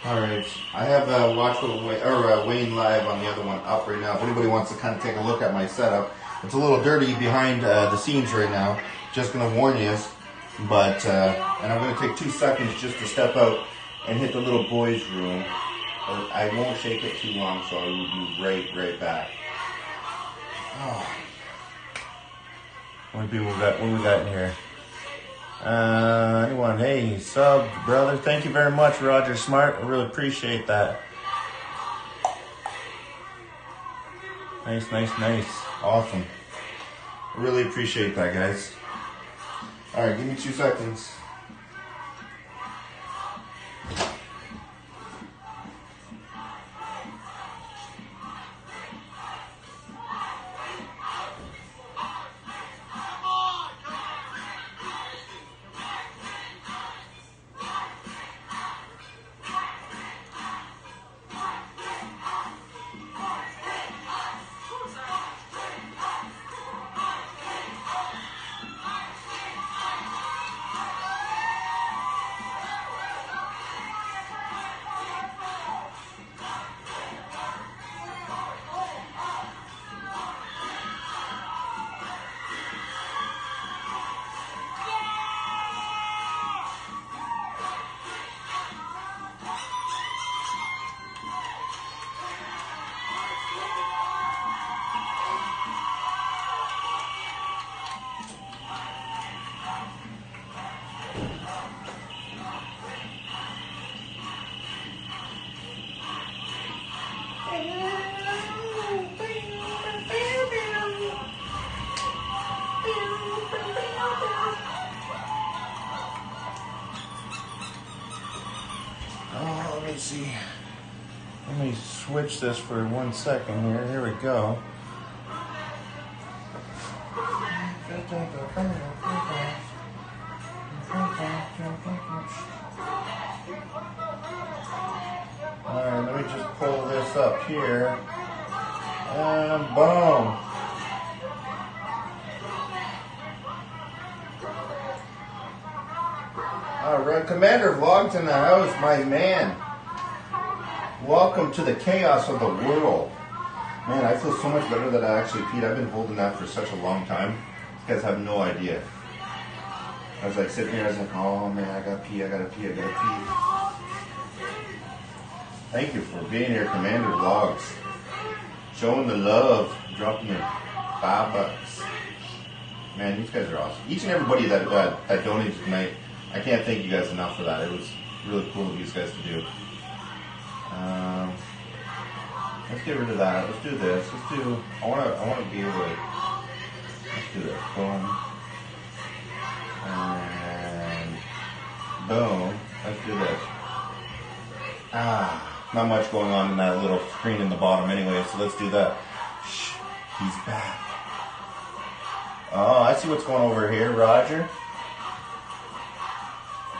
Alright, I have Wayne Live on the other one up right now. If anybody wants to kind of take a look at my setup, it's a little dirty behind the scenes right now. Just going to warn you, but and I'm going to take 2 seconds just to step out and hit the little boys' room. I won't shake it too long, so I will be right back. Oh. What do we got in here? Anyone? Hey, sub, brother. Thank you very much, Roger Smart. I really appreciate that. Nice. Awesome. I really appreciate that, guys. All right, give me 2 seconds. Let me see. Let me switch this for 1 second here. Here we go. Alright, let me just pull this up here. And boom. Alright, Commander Vlogs in the house, my man. Welcome to the chaos of the world. Man, I feel so much better that I actually peed. I've been holding that for such a long time. You guys have no idea. I was like sitting here, I was like, oh man, I gotta pee. Thank you for being here, Commander Vlogs. Showing the love, dropping your $5. Man, these guys are awesome. Each and everybody that donated tonight, I can't thank you guys enough for that. It was really cool of these guys to do. Let's get rid of that. Let's do this. I want to be able to, let's do this. Boom. And boom. Let's do this. Not much going on in that little screen in the bottom anyway, so let's do that. Shh, he's back. Oh, I see what's going over here, Roger.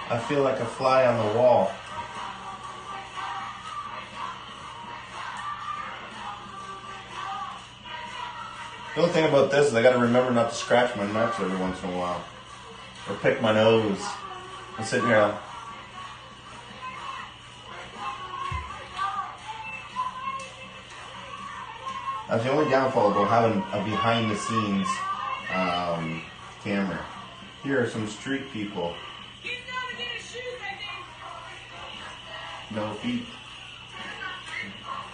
I feel like a fly on the wall. The only thing about this is I gotta remember not to scratch my nuts every once in a while. Or pick my nose. I'm sitting here. That's the only downfall about having a behind the scenes camera. Here are some street people. No feet.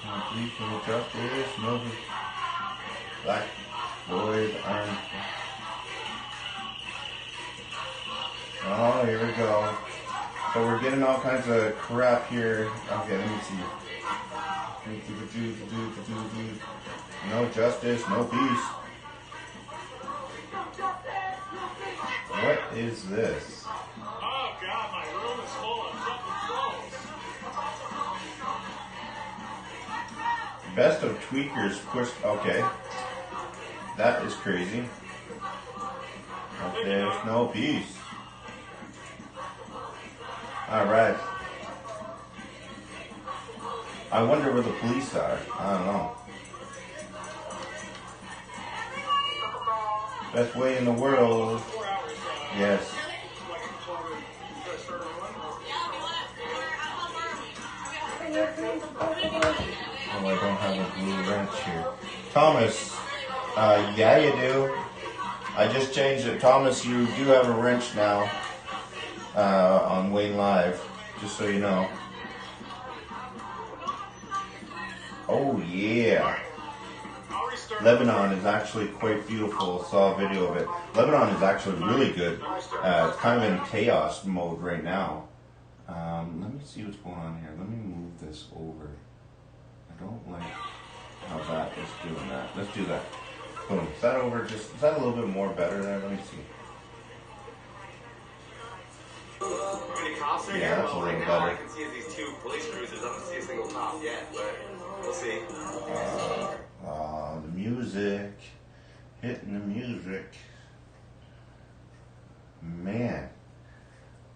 No feet, no justice, no black boys aren't. Oh, here we go. So we're getting all kinds of crap here. Okay, let me see. No justice, no peace. What is this? Oh God, my room is full of fucking trolls. Best of tweakers pushed. Okay, that is crazy. Okay, there's no peace. All right. I wonder where the police are. I don't know. Best way in the world. Yes. Oh, I don't have a blue wrench here. Thomas, yeah you do. I just changed it. Thomas, you do have a wrench now on Wayne Live, just so you know. Oh yeah. Lebanon is actually quite beautiful. Saw a video of it. Lebanon is actually really good. It's kind of in chaos mode right now. Let me see what's going on here. Let me move this over. I don't like how that is doing that. Let's do that. Boom. Is that over? Is that a little bit more better there? Let me see. Yeah, that's a little better. All I can see is these two police cruisers. I don't see a single cop yet, but we'll see. The music. Hitting the music. Man.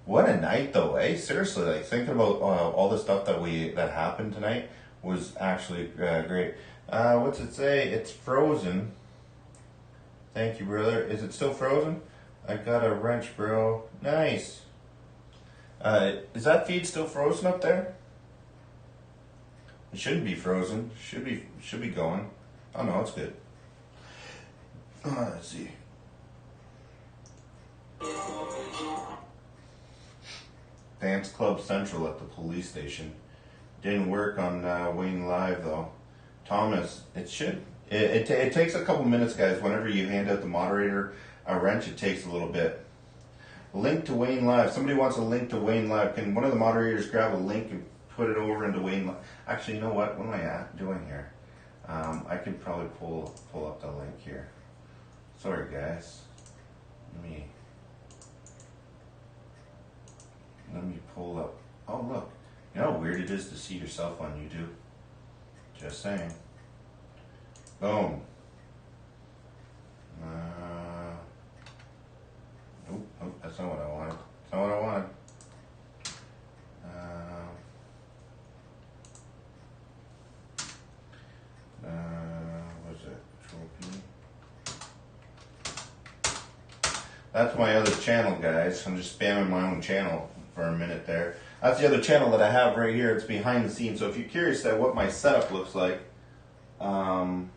What a night though, eh? Seriously, like thinking about all the stuff that happened tonight was actually great. What's it say? It's frozen. Thank you, brother. Is it still frozen? I got a wrench, bro. Nice. Is that feed still frozen up there? It shouldn't be frozen. Should be going. Oh no, it's good. Let's see. Dance Club Central at the police station. Didn't work on Wayne Live though. Thomas, it should. It takes a couple minutes, guys. Whenever you hand out the moderator a wrench, it takes a little bit. Link to Wayne Live. Somebody wants a link to Wayne Live. Can one of the moderators grab a link and put it over into Wayne Live? Actually, you know what? What am I doing here? I could probably pull up the link here. Sorry, guys. Let me pull up. Oh, look. You know how weird it is to see yourself on YouTube? Just saying. Boom. Nope, that's not what I wanted. That's not what I wanted. What's it? Control P. That's my other channel, guys. I'm just spamming my own channel for a minute there. That's the other channel that I have right here. It's behind the scenes. So if you're curious at what my setup looks like, don't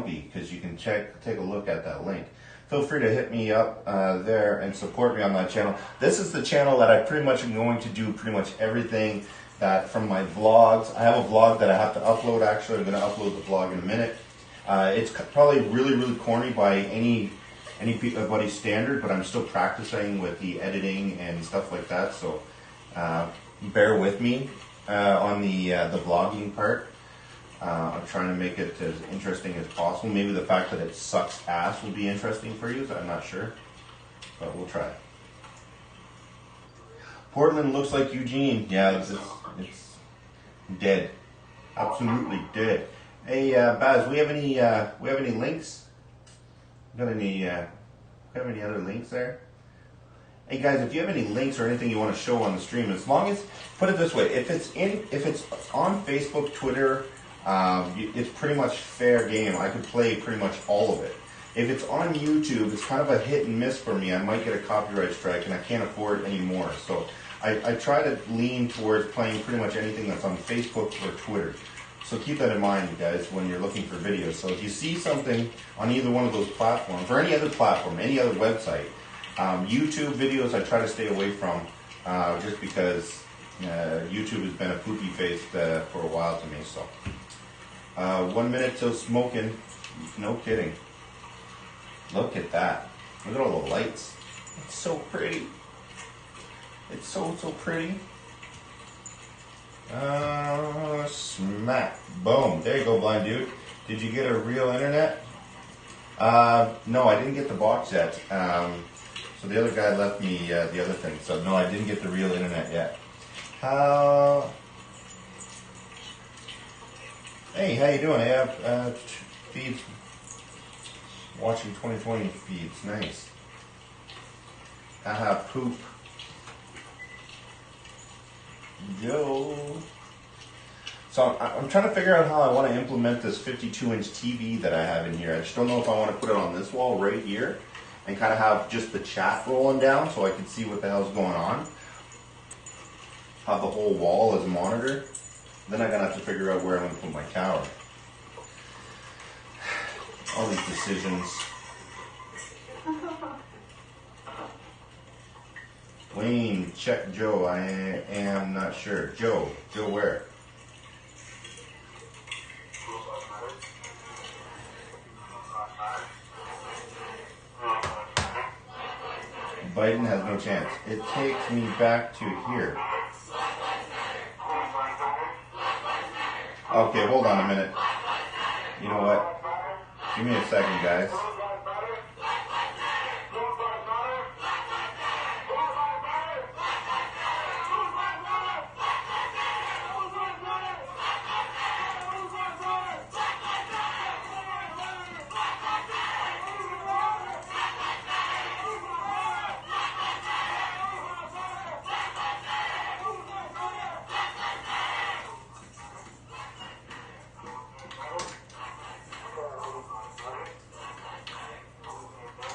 be, because you can take a look at that link. Feel free to hit me up there and support me on that channel. This is the channel that I pretty much am going to do pretty much everything that from my vlogs. I have a vlog that I have to upload. Actually, I'm going to upload the vlog in a minute. It's probably really corny by anybody's standard, but I'm still practicing with the editing and stuff like that. So bear with me on the vlogging part. I'm trying to make it as interesting as possible. Maybe the fact that it sucks ass will be interesting for you, so I'm not sure. But we'll try. Portland looks like Eugene. Yeah, it's dead. Absolutely dead. Hey, Baz, we have any links? Got any other links there? Hey guys, if you have any links or anything you want to show on the stream, as long as, put it this way, if it's on Facebook, Twitter, it's pretty much fair game. I could play pretty much all of it. If it's on YouTube, it's kind of a hit and miss for me. I might get a copyright strike and I can't afford it anymore. So I try to lean towards playing pretty much anything that's on Facebook or Twitter. So keep that in mind, you guys, when you're looking for videos. So if you see something on either one of those platforms, or any other platform, any other website, YouTube videos I try to stay away from, just because YouTube has been a poopy face for a while to me. So 1 minute till smoking, no kidding. Look at that. Look at all the lights. It's so pretty. It's so pretty. Smack. Boom. There you go, blind dude. Did you get a real internet? No, I didn't get the box yet. So the other guy left me the other thing. So no, I didn't get the real internet yet. Hey, how you doing? I have feeds. Watching 2020 feeds. Nice. Haha, poop. Yo. So I'm trying to figure out how I want to implement this 52-inch TV that I have in here. I just don't know if I want to put it on this wall right here and kind of have just the chat rolling down so I can see what the hell's going on. have the whole wall as a monitor, then I'm gonna have to figure out where I'm gonna put my tower. All these decisions. Wayne, check Joe. I am not sure. Joe where? Biden has no chance. It takes me back to here. Okay, hold on a minute. You know what? Give me a second, guys.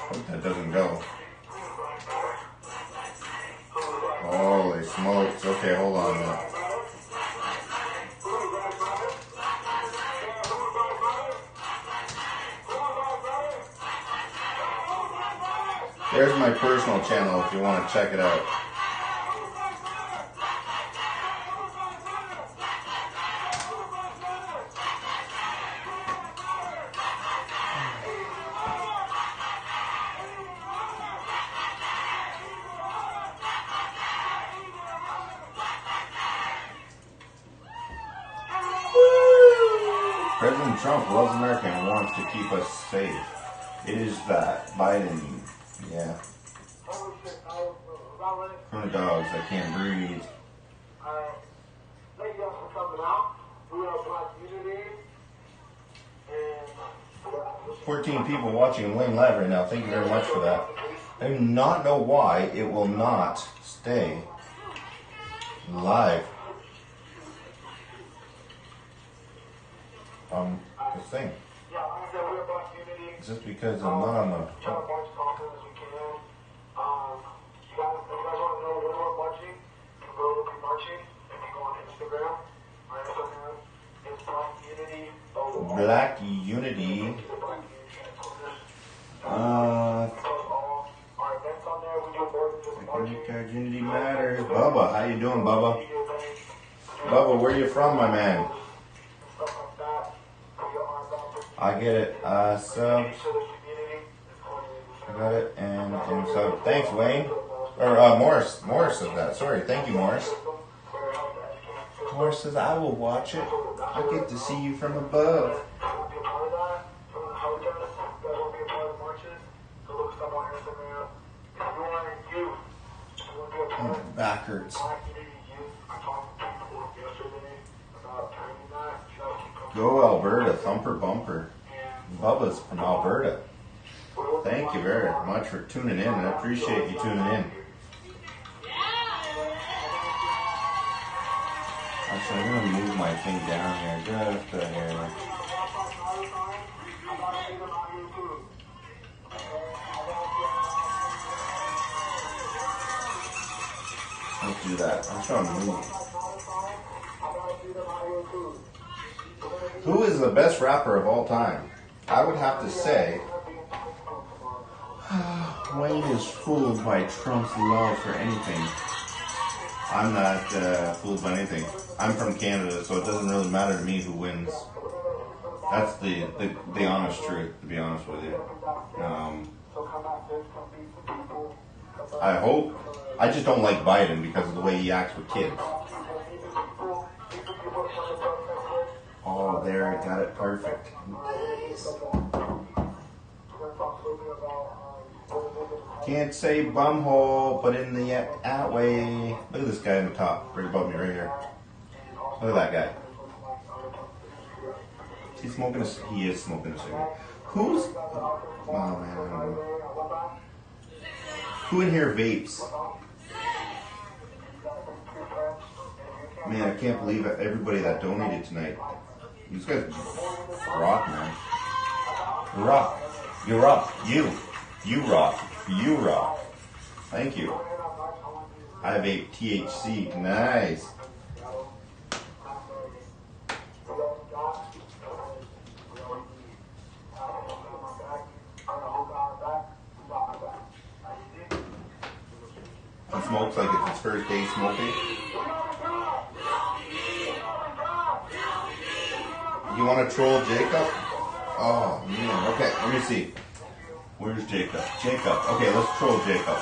Hope that doesn't go. Holy smokes. Okay, hold on a minute. There's my personal channel if you want to check it out. President Trump loves America and wants to keep us safe. It is that Biden, yeah. From the dogs, I can't breathe. Thank you all for coming out. We are Black Unity. 14 people watching Wayne Live right now. Thank you very much for that. I do not know why it will not stay live. The thing. Yeah, like I said, we're Black Unity. It's just because I'm not on the. Try to march as often as we can. If you guys want to know when we're marching, you can go look at marching. If you go on Instagram, our Instagram is Black Unity. Black Unity. Our events on there, we do more than just marching. Unity matters. Bubba, how you doing, Bubba? Bubba, where you from, my man? I get it. Subs. I got it. And sub. Thanks, Wayne. Or Morris. Morris said that. Sorry. Thank you, Morris. Morris says, I will watch it. I get to see you from above. Oh, my back hurts. Go Alberta, thumper bumper. Bubba's from Alberta. Thank you very much for tuning in. I appreciate you tuning in. Actually, I'm going to move my thing down here. Just here. Let's do that. I'm trying to move. Who is the best rapper of all time? I would have to say Wayne is fooled by Trump's love for anything. I'm not fooled by anything. I'm from Canada, so it doesn't really matter to me who wins. That's the honest truth, to be honest with you. I hope. I just don't like Biden because of the way he acts with kids. Oh, there, I got it perfect. Can't say bumhole, but in the at way. Look at this guy in the top, right above me, right here. Look at that guy. Is he smoking he is smoking a cigarette. Who's? Oh man, I don't know. Who in here vapes? Man, I can't believe it. Everybody that donated tonight. These guys rock, man. Rock. You rock. You rock. You rock. Thank you. I vape THC. Nice. He smokes like it's his first day smoking. You want to troll Jacob? Oh man. Okay, let me see. Where's Jacob? Jacob. Okay, let's troll Jacob.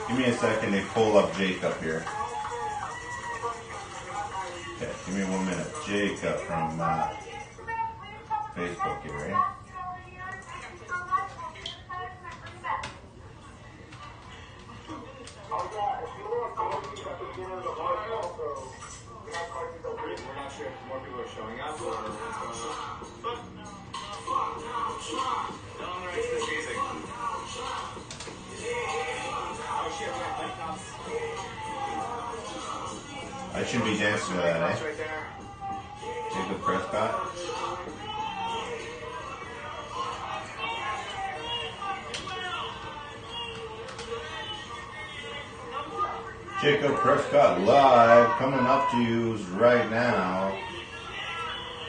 Give me a second to pull up Jacob here. Okay, give me 1 minute. Jacob from Facebook here, right? We're not sure if more people are showing up or what's going on. No one writes this music. Oh shit, we got bike cops. I should be dancing to that, Cops eh? right there. Jacob Prescott. Jacob Prescott live coming up to you right now.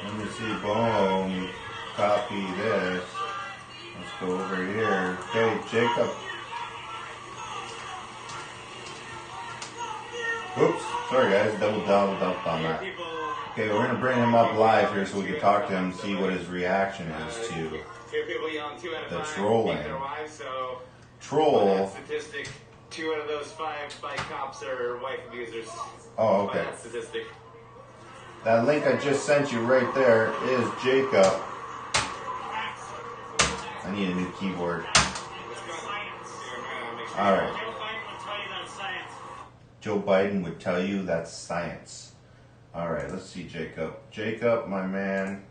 Let me see. Boom. Copy this. Let's go over here. Okay, Jacob. Oops. Sorry, guys. Doubled up on that. People, Okay, we're gonna bring him up live here so we can talk to him and see what his reaction is to hear people yelling 2 out of The 5 trolling. beat their wives, so by troll. that statistic, 2 out of those 5 bike cops are wife abusers. Oh, By okay. that statistic. That link I just sent you right there is Jacob. I need a new keyboard. All right. Joe Biden Joe Biden would would tell you that's science. tell you that's science. All right, let's see Jacob. Jacob, my man,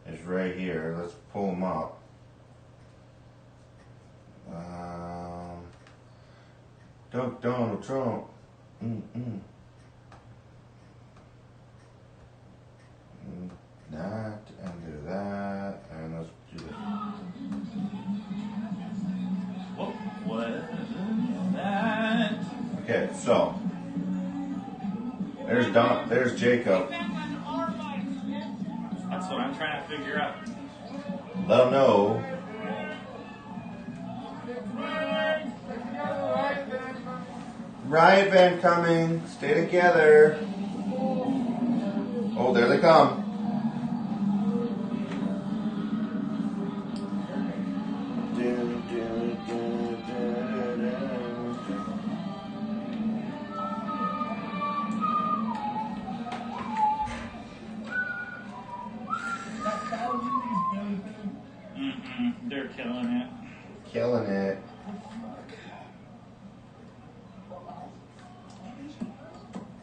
is right here. Let's pull him up. Donald Trump. That and do that, and let's do this. What was that? Okay, so there's Jacob. That's what I'm trying to figure out. Let him know. Riot band coming. Stay together. Oh, there they come. They're killing it. Killing it.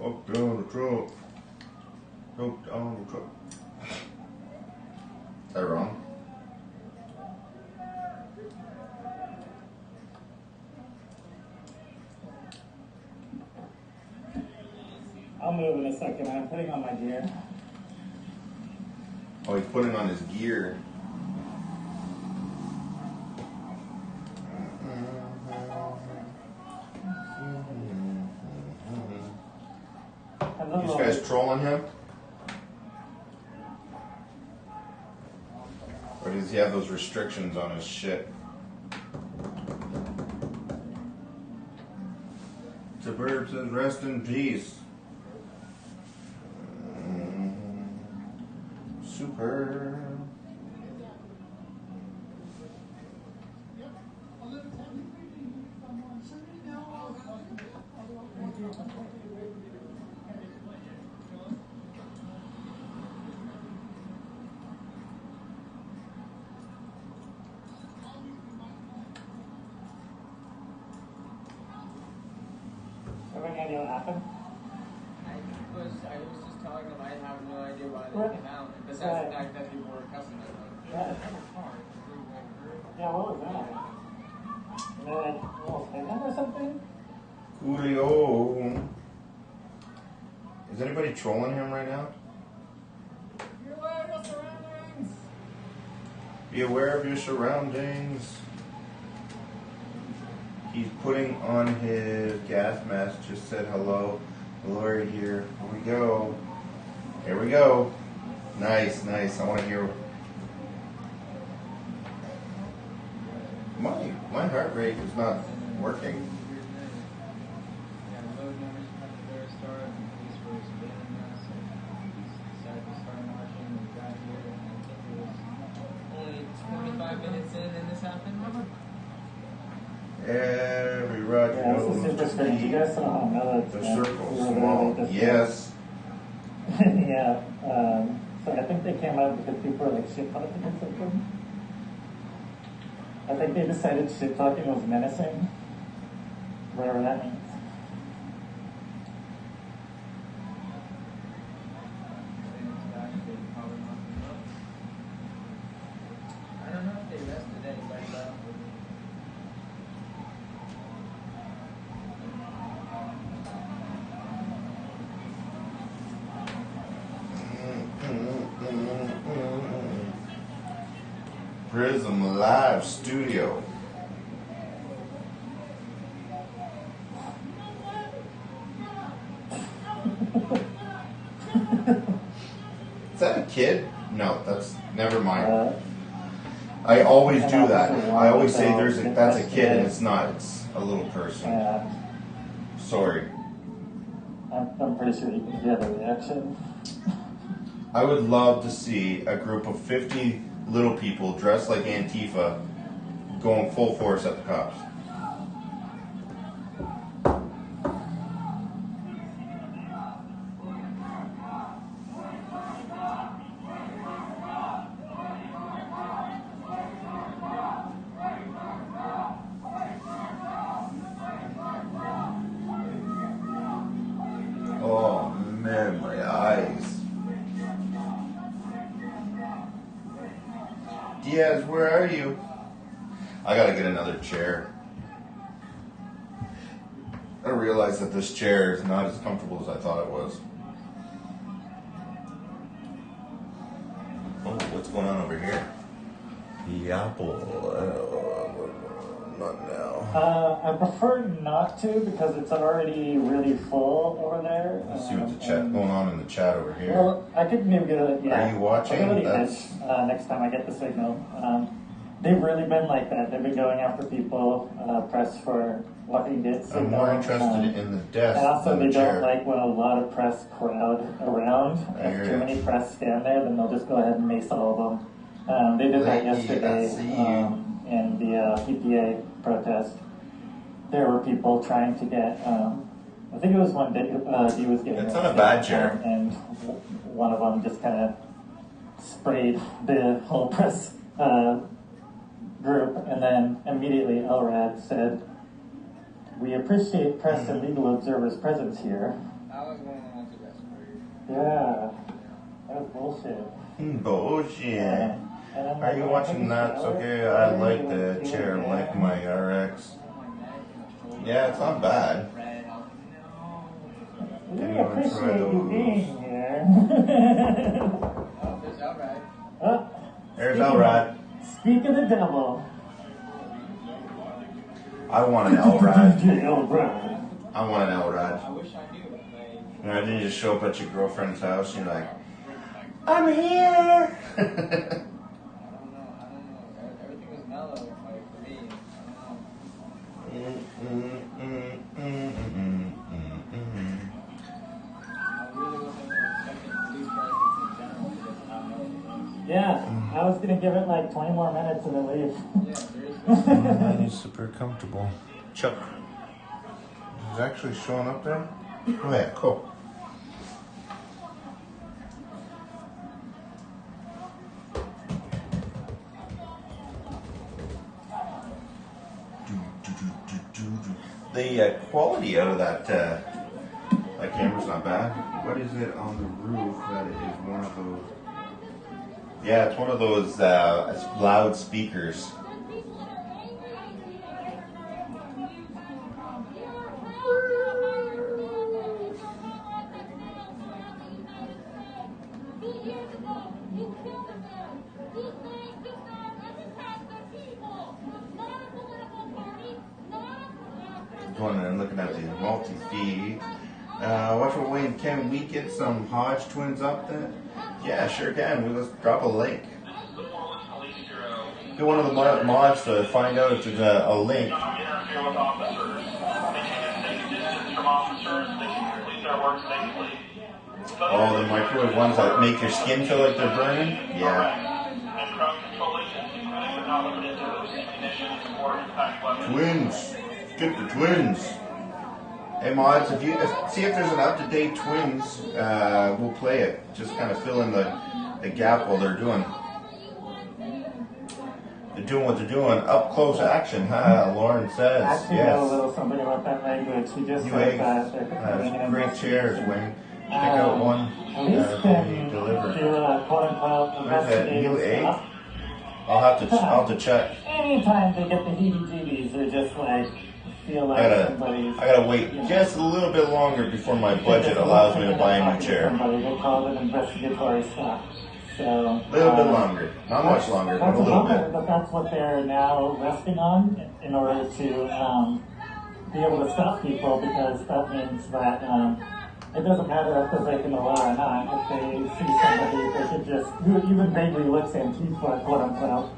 Oh, Donald Trump. Oh, Donald Trump. Is that wrong? I'll move in a second. I'm putting on my gear. Oh, he's putting on his gear. These guys trolling him? Or does he have those restrictions on his shit? Suburb says rest in peace. Super. Have any idea what happened? I was just telling them I have no idea why they came out. Besides the fact that people were cussing at them. Yeah. Yeah, what was that? And then a little payment or something? Julio. Is anybody trolling him right now? You're aware of your surroundings. Be aware of your surroundings. He's putting on his gas mask. Just said hello. Lori here. Here we go. Here we go. Nice, nice. I want to hear. My heart rate is not working. Yeah, load numbers at the very start, and police were surveilling us, and we decided to start marching. We got here, and I think it was only 25 minutes in, and this happened. Every Roger Yeah, this is knows super strange. You guys saw how Miller the circle small. Yes. Yeah. So I think they came out because people were like shit talking or something. I think they decided shit talking was menacing. Whatever that means. I don't know if they arrested anybody though. Prism Live Studio. Is that a kid? No, that's never mind. I always do that. I always say that's a kid and it's not. It's a little person. Sorry. I'm pretty sure you can hear the reaction. I would love to see a group of 50 little people dressed like Antifa going full force at the cops. Oh man, my eyes. Diaz, where are you? I gotta get another chair. I realized that this chair is not as comfortable as I thought it was. Oh, what's going on over here? The apple. Not now. I prefer not to because it's already really full over there. Let's see what's the chat going on in the chat over here. Well, I could maybe get a, yeah. Are you watching? I'll go to the That's- edge, next time I get the signal. They've really been like that. They've been going after people, press for lucky get signal. I'm more interested in the desk And also than they the don't chair. like when a lot of press crowd around. I hear If too ya. many press stand there, then they'll just go ahead and mace all of them. They did that Right, yesterday I see you. in the PPA protest. There were people trying to get, I think it was one day he was getting It's not a arrested, bad chair. and one of them just kind of sprayed the whole press group, and then immediately LRAD said, "We appreciate press and legal observers' presence here." I was one of the ones who got sprayed. Yeah, that was bullshit. Bullshit. And I'm Are you like, watching Nuts? Okay, I like the chair, like my RX. On my neck and my shoulder. Yeah, it's not bad. Red. I was like, no. We Anyone try appreciate you those? being here. Oh, there's outright. Oh, There's Elrod. speak of the devil. I want an Elrod. Elrod. I want an Elrod. I wish I knew. Like, You know, then you just show up at your girlfriend's house and you're like, I'm here. I don't know. Everything was mellow, like for me. I don't know. I really wasn't expecting police presence in general because of how mellow it was. Yeah, I was gonna give it like 20 more minutes and then leave. Yeah, seriously. Mine is super comfortable. Chuck. Is it actually showing up there? Oh yeah, cool. The quality out of that camera's not bad. What is it on the roof that is one of those? Yeah, it's one of those loud speakers. one and I'm looking at the multi-feed. Watch what Wayne, can we get some Hodge twins up there? Yeah, sure can. Let's drop a link. Get one of the mods to find out if there's a link. Oh, the microwave ones that make your skin feel like they're burning? Yeah. Twins. Get the twins. Hey mods, see if there's an up-to-date twins, we'll play it. Just kind of fill in the gap while they're doing what they're doing. Up close action, huh? Lauren says. Actually, yes. know a little something about that language. He just New said eggs. that they're Great chairs, Wayne. Pick out one. At least can Deliver. do a quote-unquote Where's that new investigative egg? stuff. I'll have to check. Anytime they get the heebie-jeebies, they're just like, feel like somebody's... I gotta wait just a little bit longer before my budget allows me to buy a new chair. They call it investigatory stuff. So, A little bit longer. Not much longer, but a little bit. But that's what they're now resting on in order to be able to stop people, because that means that it doesn't matter if they're breaking the law or not. If they see somebody that could just, who even vaguely looks Antifa, quote unquote,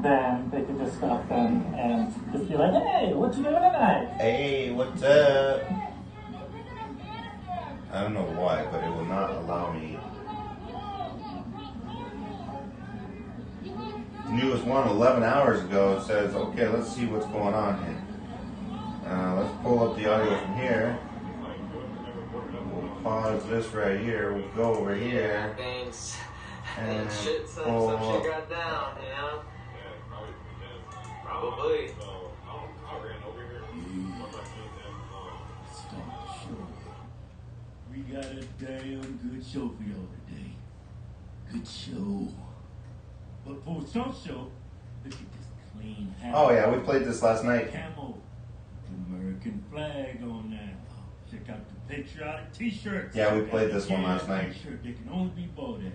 then they could just stop them and just be like, hey, what you doing tonight? Hey, what's up? I don't know why, but it will not allow me. The newest one, 11 hours ago, it says, okay, let's see what's going on here. Let's pull up the audio from here. We'll pause this right here. We'll go over here. Thanks. And Shit, some pull shit got down, you know? Probably. We got a damn good show for y'all today. Good show. But for some show, look at this clean hat. Oh yeah, we played this last night. Camo. American flag on there. Check out the patriotic t-shirts. Yeah, we played this one last night. T-shirt, they can only be bought at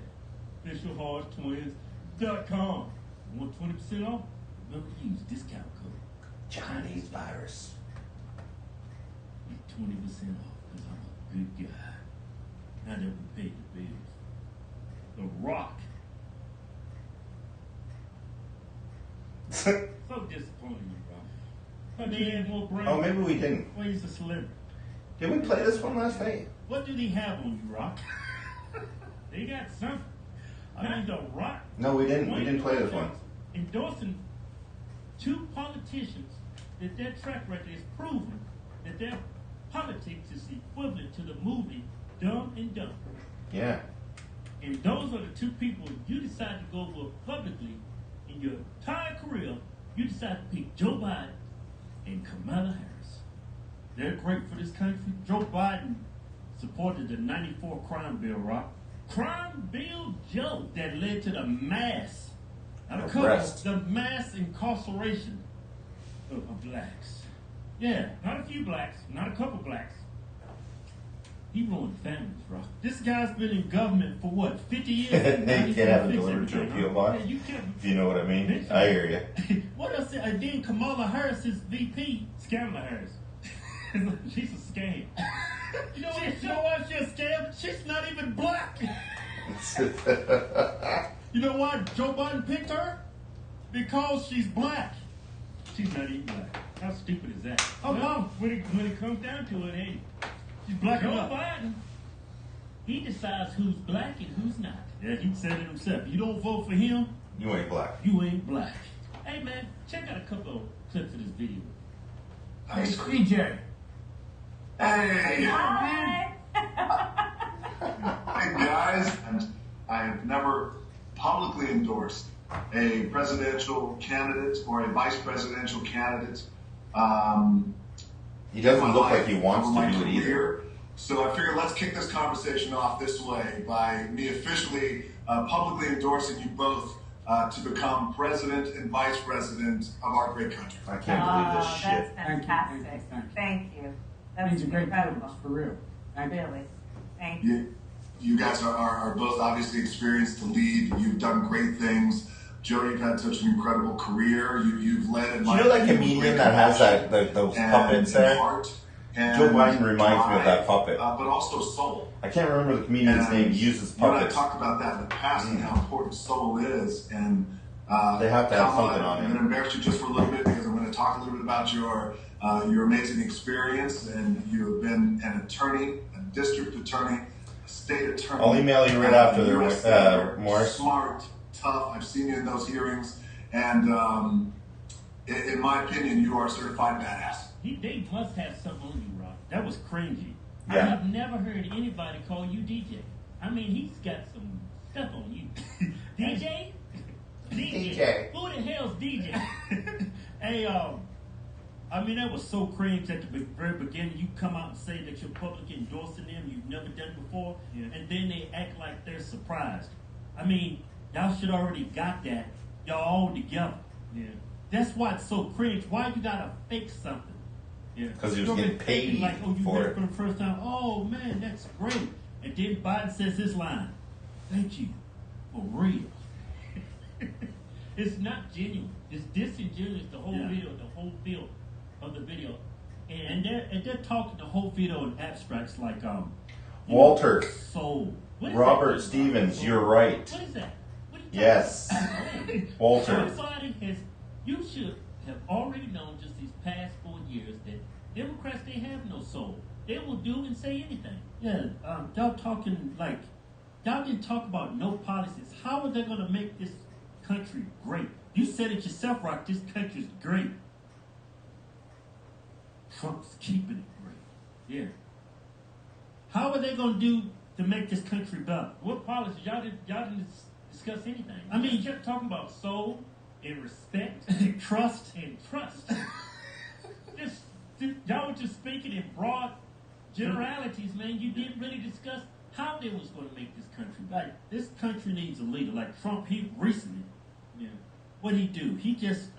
officialhorsetwins.com. Want 20% off? Remember to use discount code Chinese virus. Get 20% off, because I'm a good guy. Now that we paid the bills. The Rock. So disappointing, Rock. But they had more brains. Oh, maybe we didn't. Well, he's a celebrity. Did we play this one last night? What do they have on you, Rock? They got something. I mean, The Rock. No, we didn't. We didn't play this one. Endorsing two politicians that their track record is proven that their politics is equivalent to the movie Dumb and Dumber. Yeah. And those are the two people you decide to go with publicly in your entire career. You decide to pick Joe Biden and Kamala Harris. They're great for this country. Joe Biden supported the 94 crime bill, Rock. Crime bill, Joe, that led to the mass, not a couple, Arrest. the mass incarceration of blacks. Yeah, not a few blacks, not a couple blacks. He ruined families, Rock. This guy's been in government for what, 50 years? You can't have it delivered to a P.O. box. Yeah, you can't. If you know what I mean. I hear you. What else? And then Kamala Harris is VP. Scamala Harris. She's a scam. You know why she's a scam? She's not even black. You know why Joe Biden picked her? Because she's black. She's not even black. How stupid is that? Oh, well, when it comes down to it, hey, she's black enough. Joe Biden, he decides who's black and who's not. Yeah, he said it himself. You don't vote for him, You ain't black. you ain't black. Hey, man, check out a couple of clips of this video. Hey, CJ. Hey. Hi. Hey, guys. I have never publicly endorsed a presidential candidate or a vice presidential candidate. He doesn't look like he over wants my to do it either. career. So I figured let's kick this conversation off this way by me officially publicly endorsing you both to become president and vice president of our great country. I can't believe this That's shit. fantastic. Thank you. That's Means a great incredible. privilege, for real. Thank you. Really. Thank you. You guys are both obviously experienced to lead. You've done great things. Joe, you've had such an incredible career. You've led in Do you know that comedian that has those puppets there? Joe Biden reminds me of that puppet. But also soul. I can't remember the comedian's name. He uses puppets. I talked about that in the past and how important soul is. And they have to have something on it. I'm going to embarrass you just for a little bit because I'm going to talk a little bit about your amazing experience. And you have been an attorney, a district attorney, a state attorney. I'll email you right after the Morris. Smart, tough. I've seen you in those hearings. And in my opinion, you are a certified badass. They must have something on you, Rob. That was cringy. Yeah. I've never heard anybody call you DJ. I mean, he's got some stuff on you. DJ? DJ. Who the hell's DJ? Hey, I mean, that was so cringe at the very beginning. You come out and say that you're publicly endorsing them, you've never done it before, and then they act like they're surprised. I mean, y'all should already got that. Y'all all together. Yeah. That's why it's so cringe. Why you gotta fake something? Yeah. Because he was getting paid like, oh, you for did it. for the first time. Oh man, that's great. And then Biden says this line: "Thank you, for real." It's not genuine. It's disingenuous. The whole video, the whole feel of the video, and they're talking the whole video in abstracts like Walter. Soul. What is Robert that? Stevens, you're right. What is that? What are you Yes. talking about? Walter. Somebody you should have already known just these past 4 years that Democrats, they have no soul. They will do and say anything. Yeah, y'all talking like, y'all didn't talk about no policies. How are they going to make this country great? You said it yourself, Rock, this country's great. Trump's keeping it great. Yeah. How are they going to do to make this country better? What policies? Y'all didn't discuss anything. I mean, you kept talking about soul and respect and trust. Y'all were just speaking in broad generalities, man. You didn't really discuss how they was going to make this country better. Like, this country needs a leader. Like Trump, he recently, what'd he do? He just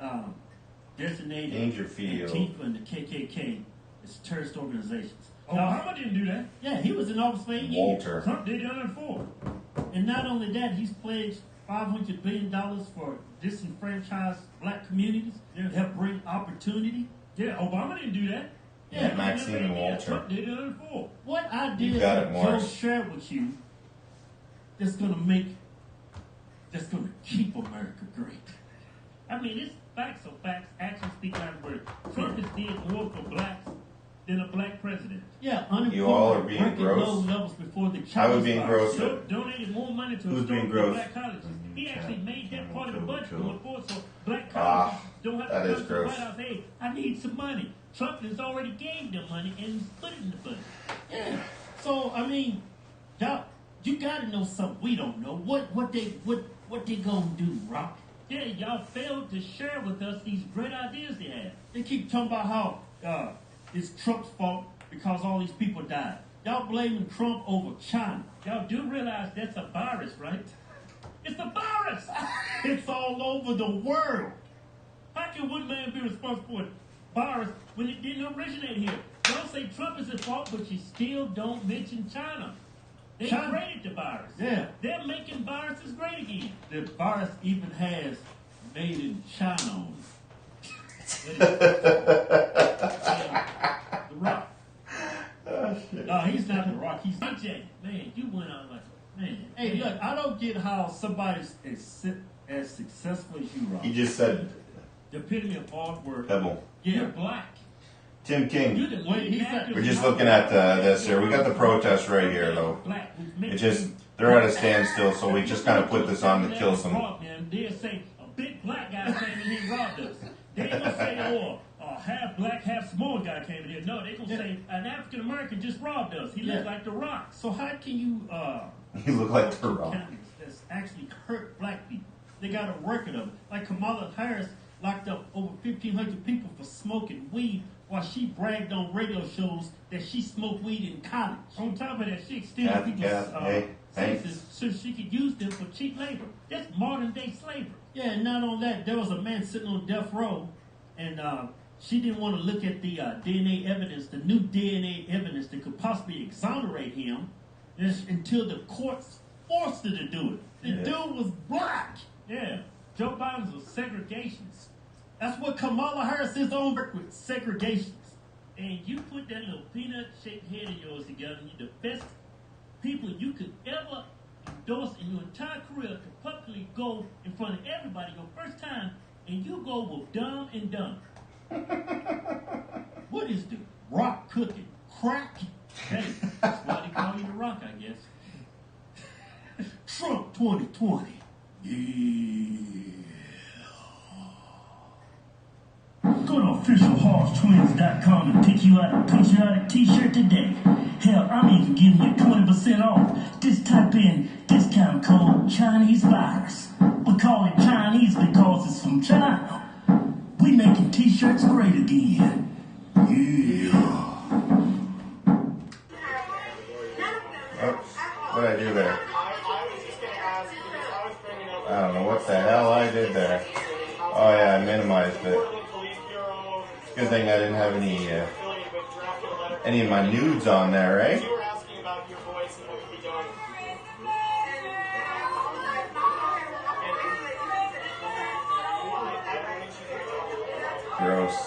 designated Dangerfield. Antifa and the KKK as terrorist organizations. Obama didn't do that. Yeah, he was in office for 8 years. Walter. Trump did it under 4. And not only that, he's pledged $500 billion for disenfranchised black communities to help bring opportunity. Yeah, Obama didn't do that. Yeah, Maxine and Walter. Trump did it under 4. What You idea got it, that Joe Morris. shared with you that's gonna keep America great? I mean, it's facts are facts, actions speak louder words. Trump has did more for blacks than a black president. Yeah, unemployment. You all are being breaking gross. low levels before the I was being virus. gross. Donated more money to Who's being historically gross? black colleges. He actually made that part of the budget going forward, so black Ah, colleges don't have that to is come to the gross. White House. Hey, I need some money. Trump has already gave them money and he's put it in the budget. Yeah. So I mean, y'all, you gotta know something we don't know. What they gonna do, Rock? Yeah, y'all failed to share with us these great ideas they had. They keep talking about how it's Trump's fault because all these people died. Y'all blaming Trump over China. Y'all do realize that's a virus, right? It's a virus. It's all over the world. How can one man be responsible for a virus when it didn't originate here? Y'all say Trump is at fault, but you still don't mention China. They created the virus. Yeah. They're making viruses great again. The virus even has made in China on it. The Rock. No, he's not The Rock. He's DJ. Man, you went out like a man. Hey, look, I don't get how somebody's as successful as you, Rock. He just said The epitome of hard work. Pebble. Yeah, you're black. Tim King. You're the leading actor. We're just looking at this here. We got the protest right here, though. Black. It just, they're at a standstill, so we just kind of put this on to kill some. They'll say a big black guy came in here and robbed us. They ain't gonna say, oh, a half black, half Samoan guy came in here. No, they gonna say an African American just robbed us. He looked like The Rock. So how can you You look like The Rock. candidates that's actually hurt black people? They got a record of it. Like Kamala Harris locked up over 1,500 people for smoking weed while she bragged on radio shows that she smoked weed in college. On top of that, she extended people's sentences so she could use them for cheap labor. That's modern day slavery. Yeah, and not only that, there was a man sitting on death row, and she didn't want to look at the DNA evidence, the new DNA evidence that could possibly exonerate him until the courts forced her to do it. The dude was black. Yeah. Joe Biden's a segregationist. That's what Kamala Harris is on with, segregationists. And you put that little peanut-shaped head of yours together, and you're the best people you could ever endorse in your entire career to publicly go in front of everybody your first time, and you go with Dumb and Dumb. What is the Rock cooking? Crack? Hey, that's why they call you the Rock, I guess. Trump 2020. Yeah. Go to officialhorsetwins.com and pick you out a patriotic t-shirt today. Hell, I'm even giving you 20% off. Just type in discount code Chinese virus. We call it Chinese because it's from China. We making t-shirts great again. Yeah. Oops. What did I do there? I was just going to ask, because I was bringing up... I don't know what the hell I did there. Oh yeah, I minimized it. Good thing I didn't have any of my nudes on there, right? You were asking about your voice and what could be done. Gross.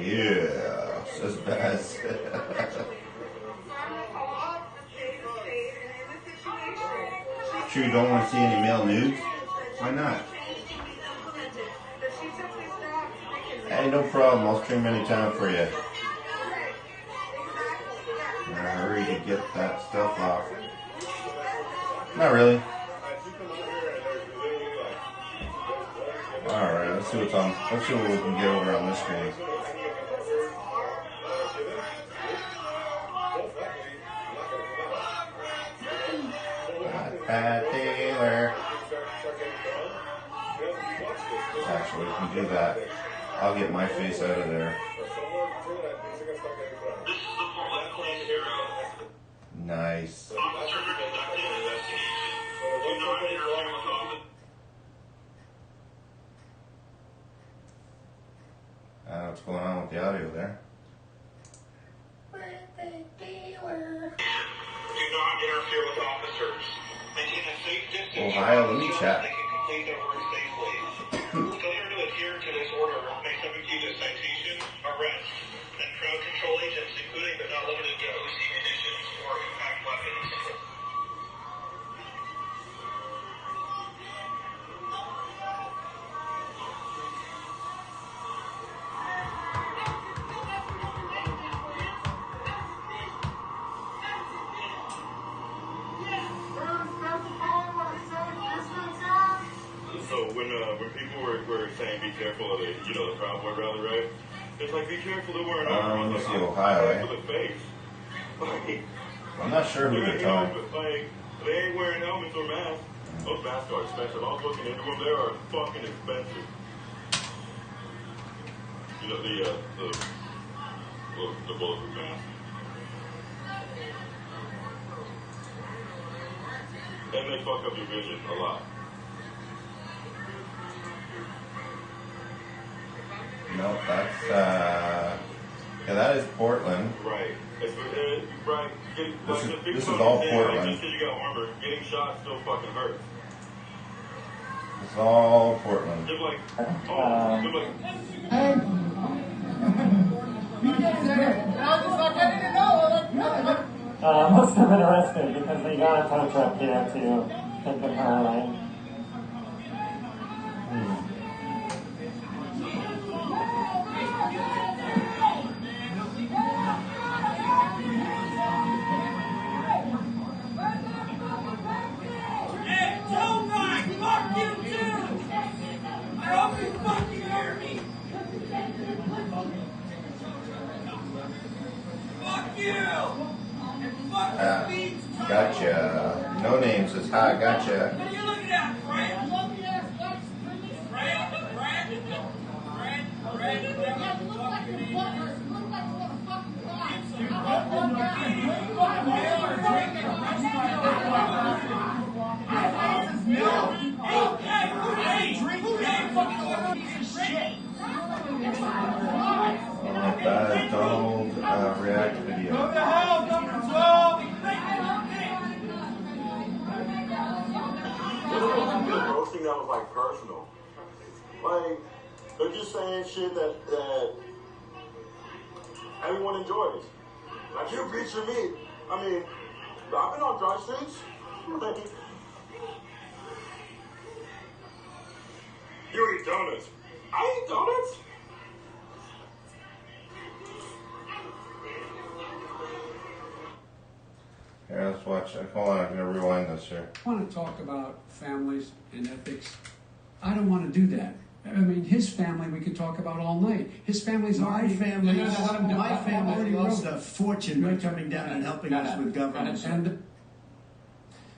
Yeah, says Baz. Sure you don't want to see any male nudes? Why not? Hey, no problem. I'll stream anytime for you. In a hurry to get that stuff off. Not really. Alright, let's see what's on. Let's see what we can get over on this screen. Pat Taylor. Actually, we can do that. I'll get my face out of there. Nice. I don't know what's going on with the audio there. Birthday dealer. Do not interfere with officers. Maintain a safe distance. Ohio, let me chat. They can complete their work safely. Failure to adhere to this order may subject you to citation, arrest, and crowd control agents, including but not limited to OC munitions or impact weapons. So when people were saying be careful of the the Proud Boy rally, right? It's like be careful to wear an arm. Let me see Ohio, eh? For the face. Like, I'm not sure who they're talking. Like they ain't wearing helmets or masks. Those masks are expensive. I was looking into them. They are fucking expensive. You know the bulletproof mask. And they fuck up your vision a lot. No, that's yeah, that is Portland. Right. Right. This is all Portland. Just because you got armor, getting shot still fucking hurts. It's all Portland. Just like, Must have been arrested because they got a tow truck here to take them her away. Gotcha. No name says hi, gotcha. What are you looking at, Fred? Donald react video. like personal. Like they're just saying shit that everyone enjoys. Like you picture me. I mean, I've been on dry streets. You eat donuts. I eat donuts. Here, let's watch it. Hold on, I'm gonna rewind this here. I want to talk about families and ethics. I don't want to do that. I mean, his family we could talk about all night. His family's My already... family, No, let him do it. my family Already lost wrote a it. fortune by coming down and helping us with government. And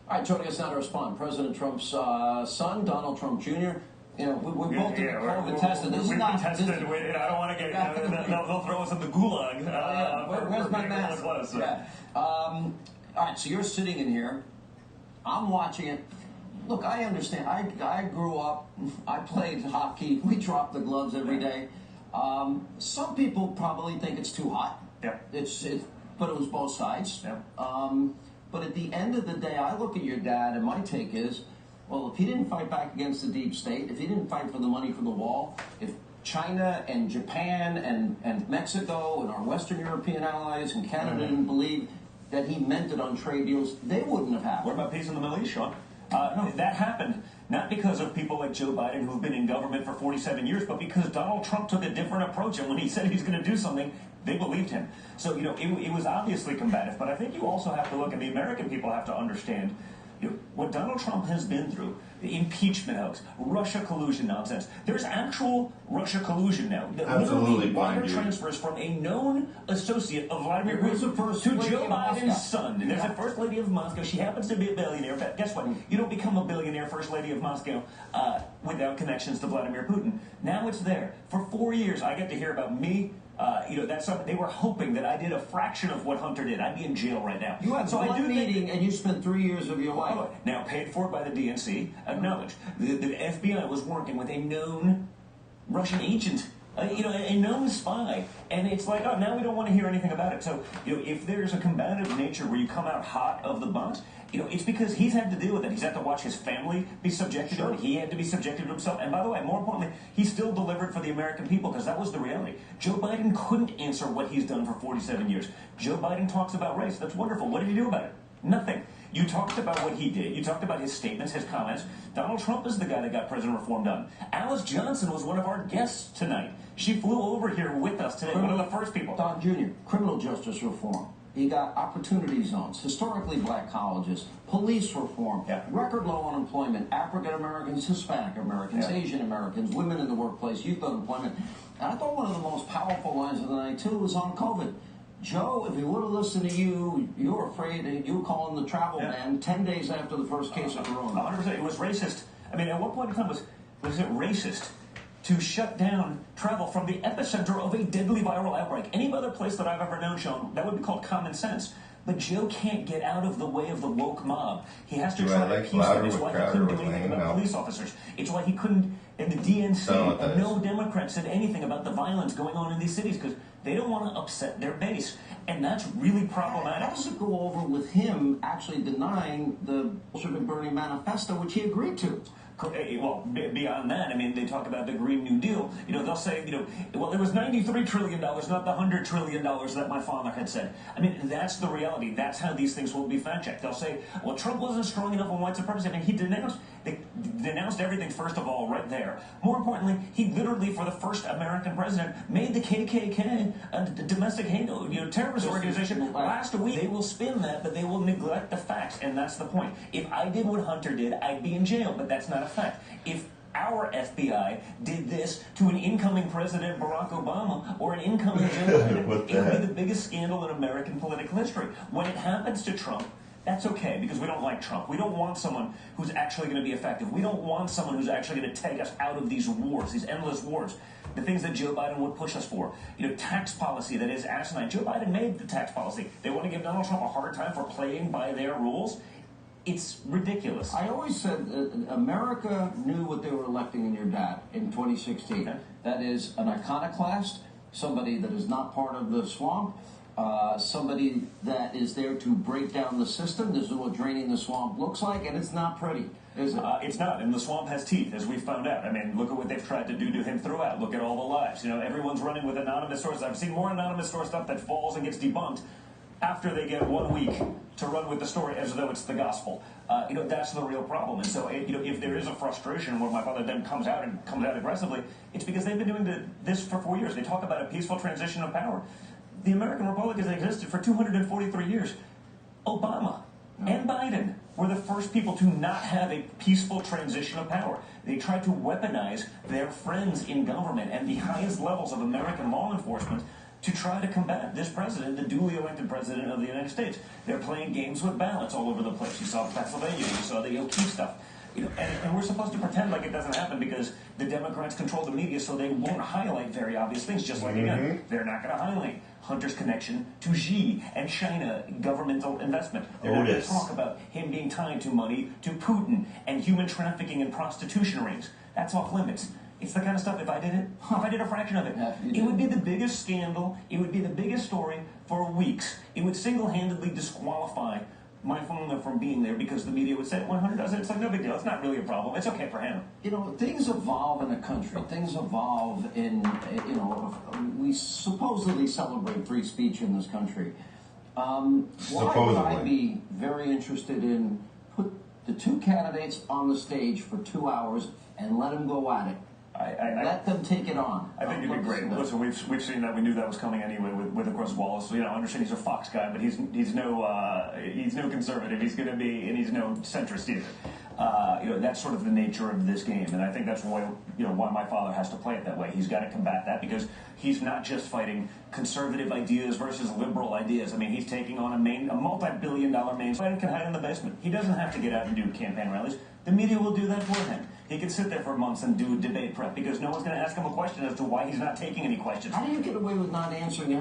All right, joining us now to respond, President Trump's son, Donald Trump Jr. You know, we both been COVID tested. This is not tested. I don't want to get. They'll throw us in the gulag. Where's my mask? Yeah. All right, so you're sitting in here. I'm watching it. Look, I understand. I grew up. I played hockey. We dropped the gloves every day. Some people probably think it's too hot. Yeah. But it was both sides. Yeah. But at the end of the day, I look at your dad, and my take is, well, if he didn't fight back against the deep state, if he didn't fight for the money for the wall, if China and Japan and Mexico and our Western European allies and Canada didn't believe that he meant it on trade deals, they wouldn't have happened. What about peace in the Middle East, Sean? That happened not because of people like Joe Biden who've been in government for 47 years, but because Donald Trump took a different approach, and when he said he's going to do something, they believed him. So, it was obviously combative, but I think you also have to look, and the American people have to understand, what Donald Trump has been through, the impeachment hoax, Russia collusion nonsense. There's actual Russia collusion now. Absolutely, wire transfers from a known associate of Vladimir Putin to Joe Biden's son. There's a first lady of Moscow. She happens to be a billionaire, but guess what? You don't become a billionaire first lady of Moscow without connections to Vladimir Putin. Now it's there. For 4 years, I get to hear about me. That's something they were hoping that I did a fraction of what Hunter did. I'd be in jail right now. You had one meeting and you spent 3 years of your life. Now, paid for by the DNC, acknowledged. The FBI was working with a known Russian agent, a known spy. And it's like, oh, now we don't want to hear anything about it. So, if there's a combative nature where you come out hot of the bunch, it's because he's had to deal with it. He's had to watch his family be subjected to it. He had to be subjected to himself. And by the way, more importantly, he still delivered for the American people because that was the reality. Joe Biden couldn't answer what he's done for 47 years. Joe Biden talks about race. That's wonderful. What did he do about it? Nothing. You talked about what he did. You talked about his statements, his comments. Donald Trump is the guy that got president reform done. Alice Johnson was one of our guests tonight. She flew over here with us today. One of the first people. Don Jr., criminal justice reform. You got opportunity zones, historically black colleges, police reform, record low unemployment, African Americans, Hispanic Americans, Asian Americans, women in the workplace, youth unemployment. And I thought one of the most powerful lines of the night, too, was on COVID. Joe, if he would have listened to you, you were afraid, you were calling the travel ban 10 days after the first case of corona. 100%. It was racist. I mean, at what point in time was it racist to shut down travel from the epicenter of a deadly viral outbreak? Any other place that I've ever known, Sean, that would be called common sense. But Joe can't get out of the way of the woke mob. He has to try to appease them. It's why he couldn't do anything about police officers. It's why he couldn't, in the DNC, no Democrat said anything about the violence going on in these cities because they don't want to upset their base. And that's really problematic. How does it go over with him actually denying the Bolshevik Bernie manifesto, which he agreed to? Well, beyond that, I mean, they talk about the Green New Deal. They'll say, well, there was $93 trillion, not the $100 trillion that my father had said. I mean, that's the reality. That's how these things will be fact-checked. They'll say, well, Trump wasn't strong enough on white supremacy. I mean, he denounced everything, first of all, right there. More importantly, he literally, for the first American president, made the KKK a domestic terrorist organization. Last week, they will spin that, but they will neglect the facts, and that's the point. If I did what Hunter did, I'd be in jail, but that's not a fact. If our FBI did this to an incoming President Barack Obama or an incoming Joe Biden, it would be the biggest scandal in American political history. When it happens to Trump, that's okay, because we don't like Trump. We don't want someone who's actually going to be effective. We don't want someone who's actually going to take us out of these wars, these endless wars. The things that Joe Biden would push us for. Tax policy that is asinine. Joe Biden made the tax policy. They want to give Donald Trump a hard time for playing by their rules. It's ridiculous. I always said America knew what they were electing in your dad in 2016. Okay. That is an iconoclast, somebody that is not part of the swamp, somebody that is there to break down the system. This is what draining the swamp looks like, and it's not pretty. Is it? It's not, and the swamp has teeth, as we found out. I mean, look at what they've tried to do to him throughout. Look at all the lies. You know, everyone's running with anonymous sources. I've seen more anonymous source stuff that falls and gets debunked after they get 1 week to run with the story as though it's the gospel. You know, that's the real problem. And so, you know, if there is a frustration where my father then comes out aggressively, it's because they've been doing this for 4 years. They talk about a peaceful transition of power. The American Republic has existed for 243 years. Obama and Biden were the first people to not have a peaceful transition of power. They tried to weaponize their friends in government and the highest levels of American law enforcement to try to combat this president, the duly elected president of the United States. They're playing games with ballots all over the place. You saw Pennsylvania, you saw the O'Keefe stuff. You know, and we're supposed to pretend like it doesn't happen because the Democrats control the media, so they won't highlight very obvious things. Just like, again, they're not going to highlight Hunter's connection to Xi and China governmental investment. They're not going to talk about him being tied to money to Putin and human trafficking and prostitution rings. That's off limits. It's the kind of stuff, if I did a fraction of it, it would be the biggest scandal, it would be the biggest story for weeks. It would single-handedly disqualify my father from being there because the media would say, when Hunter does it, it's like no big deal. It's not really a problem. It's okay for him. You know, things evolve in a country. Things evolve in, you know, we supposedly celebrate free speech in this country. Why would I be very interested in put the two candidates on the stage for 2 hours and let them go at it? Let them take it on. I think it'd be great. Listen, we've seen that. We knew that was coming anyway with of course Wallace. You know, I understand he's a Fox guy, but he's no conservative. He's going to be, and he's no centrist either. You know, that's sort of the nature of this game, and I think that's why my father has to play it that way. He's got to combat that because he's not just fighting conservative ideas versus liberal ideas. I mean, he's taking on a multi-billion-dollar mainstream. Biden can hide in the basement. He doesn't have to get out and do campaign rallies. The media will do that for him. He can sit there for months and do debate prep because no one's going to ask him a question as to why he's not taking any questions. How do you get away with not answering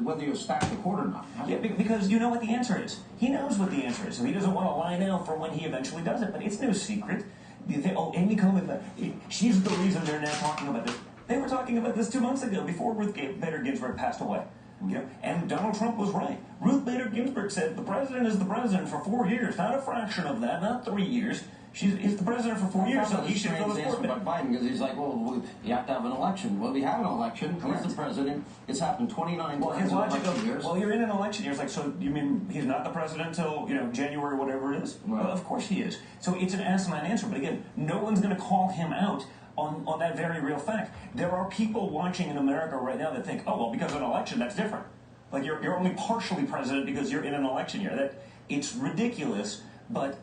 whether you stack the court or not? Yeah, because you know what the answer is. He knows what the answer is, so he doesn't want to lie now for when he eventually does it. But it's no secret. Amy Coney, she's the reason they're now talking about this. They were talking about this 2 months ago before Ruth Bader Ginsburg passed away. You know, and Donald Trump was right. Ruth Bader Ginsburg said the president is the president for 4 years, not a fraction of that, not 3 years. He's the president for 4 years, so he should fill his court. By Biden, because he's like, well, you have to have an election. Well, we have an election. He's the president. It's happened 29 times. His logic years. Well, you're in an election year. It's like, so you mean he's not the president until January, whatever it is? Right. Well, of course he is. So it's an asinine answer. But again, no one's going to call him out on that very real fact. There are people watching in America right now that think, oh, well, because of an election, that's different. Like you're only partially president because you're in an election year. It's ridiculous, but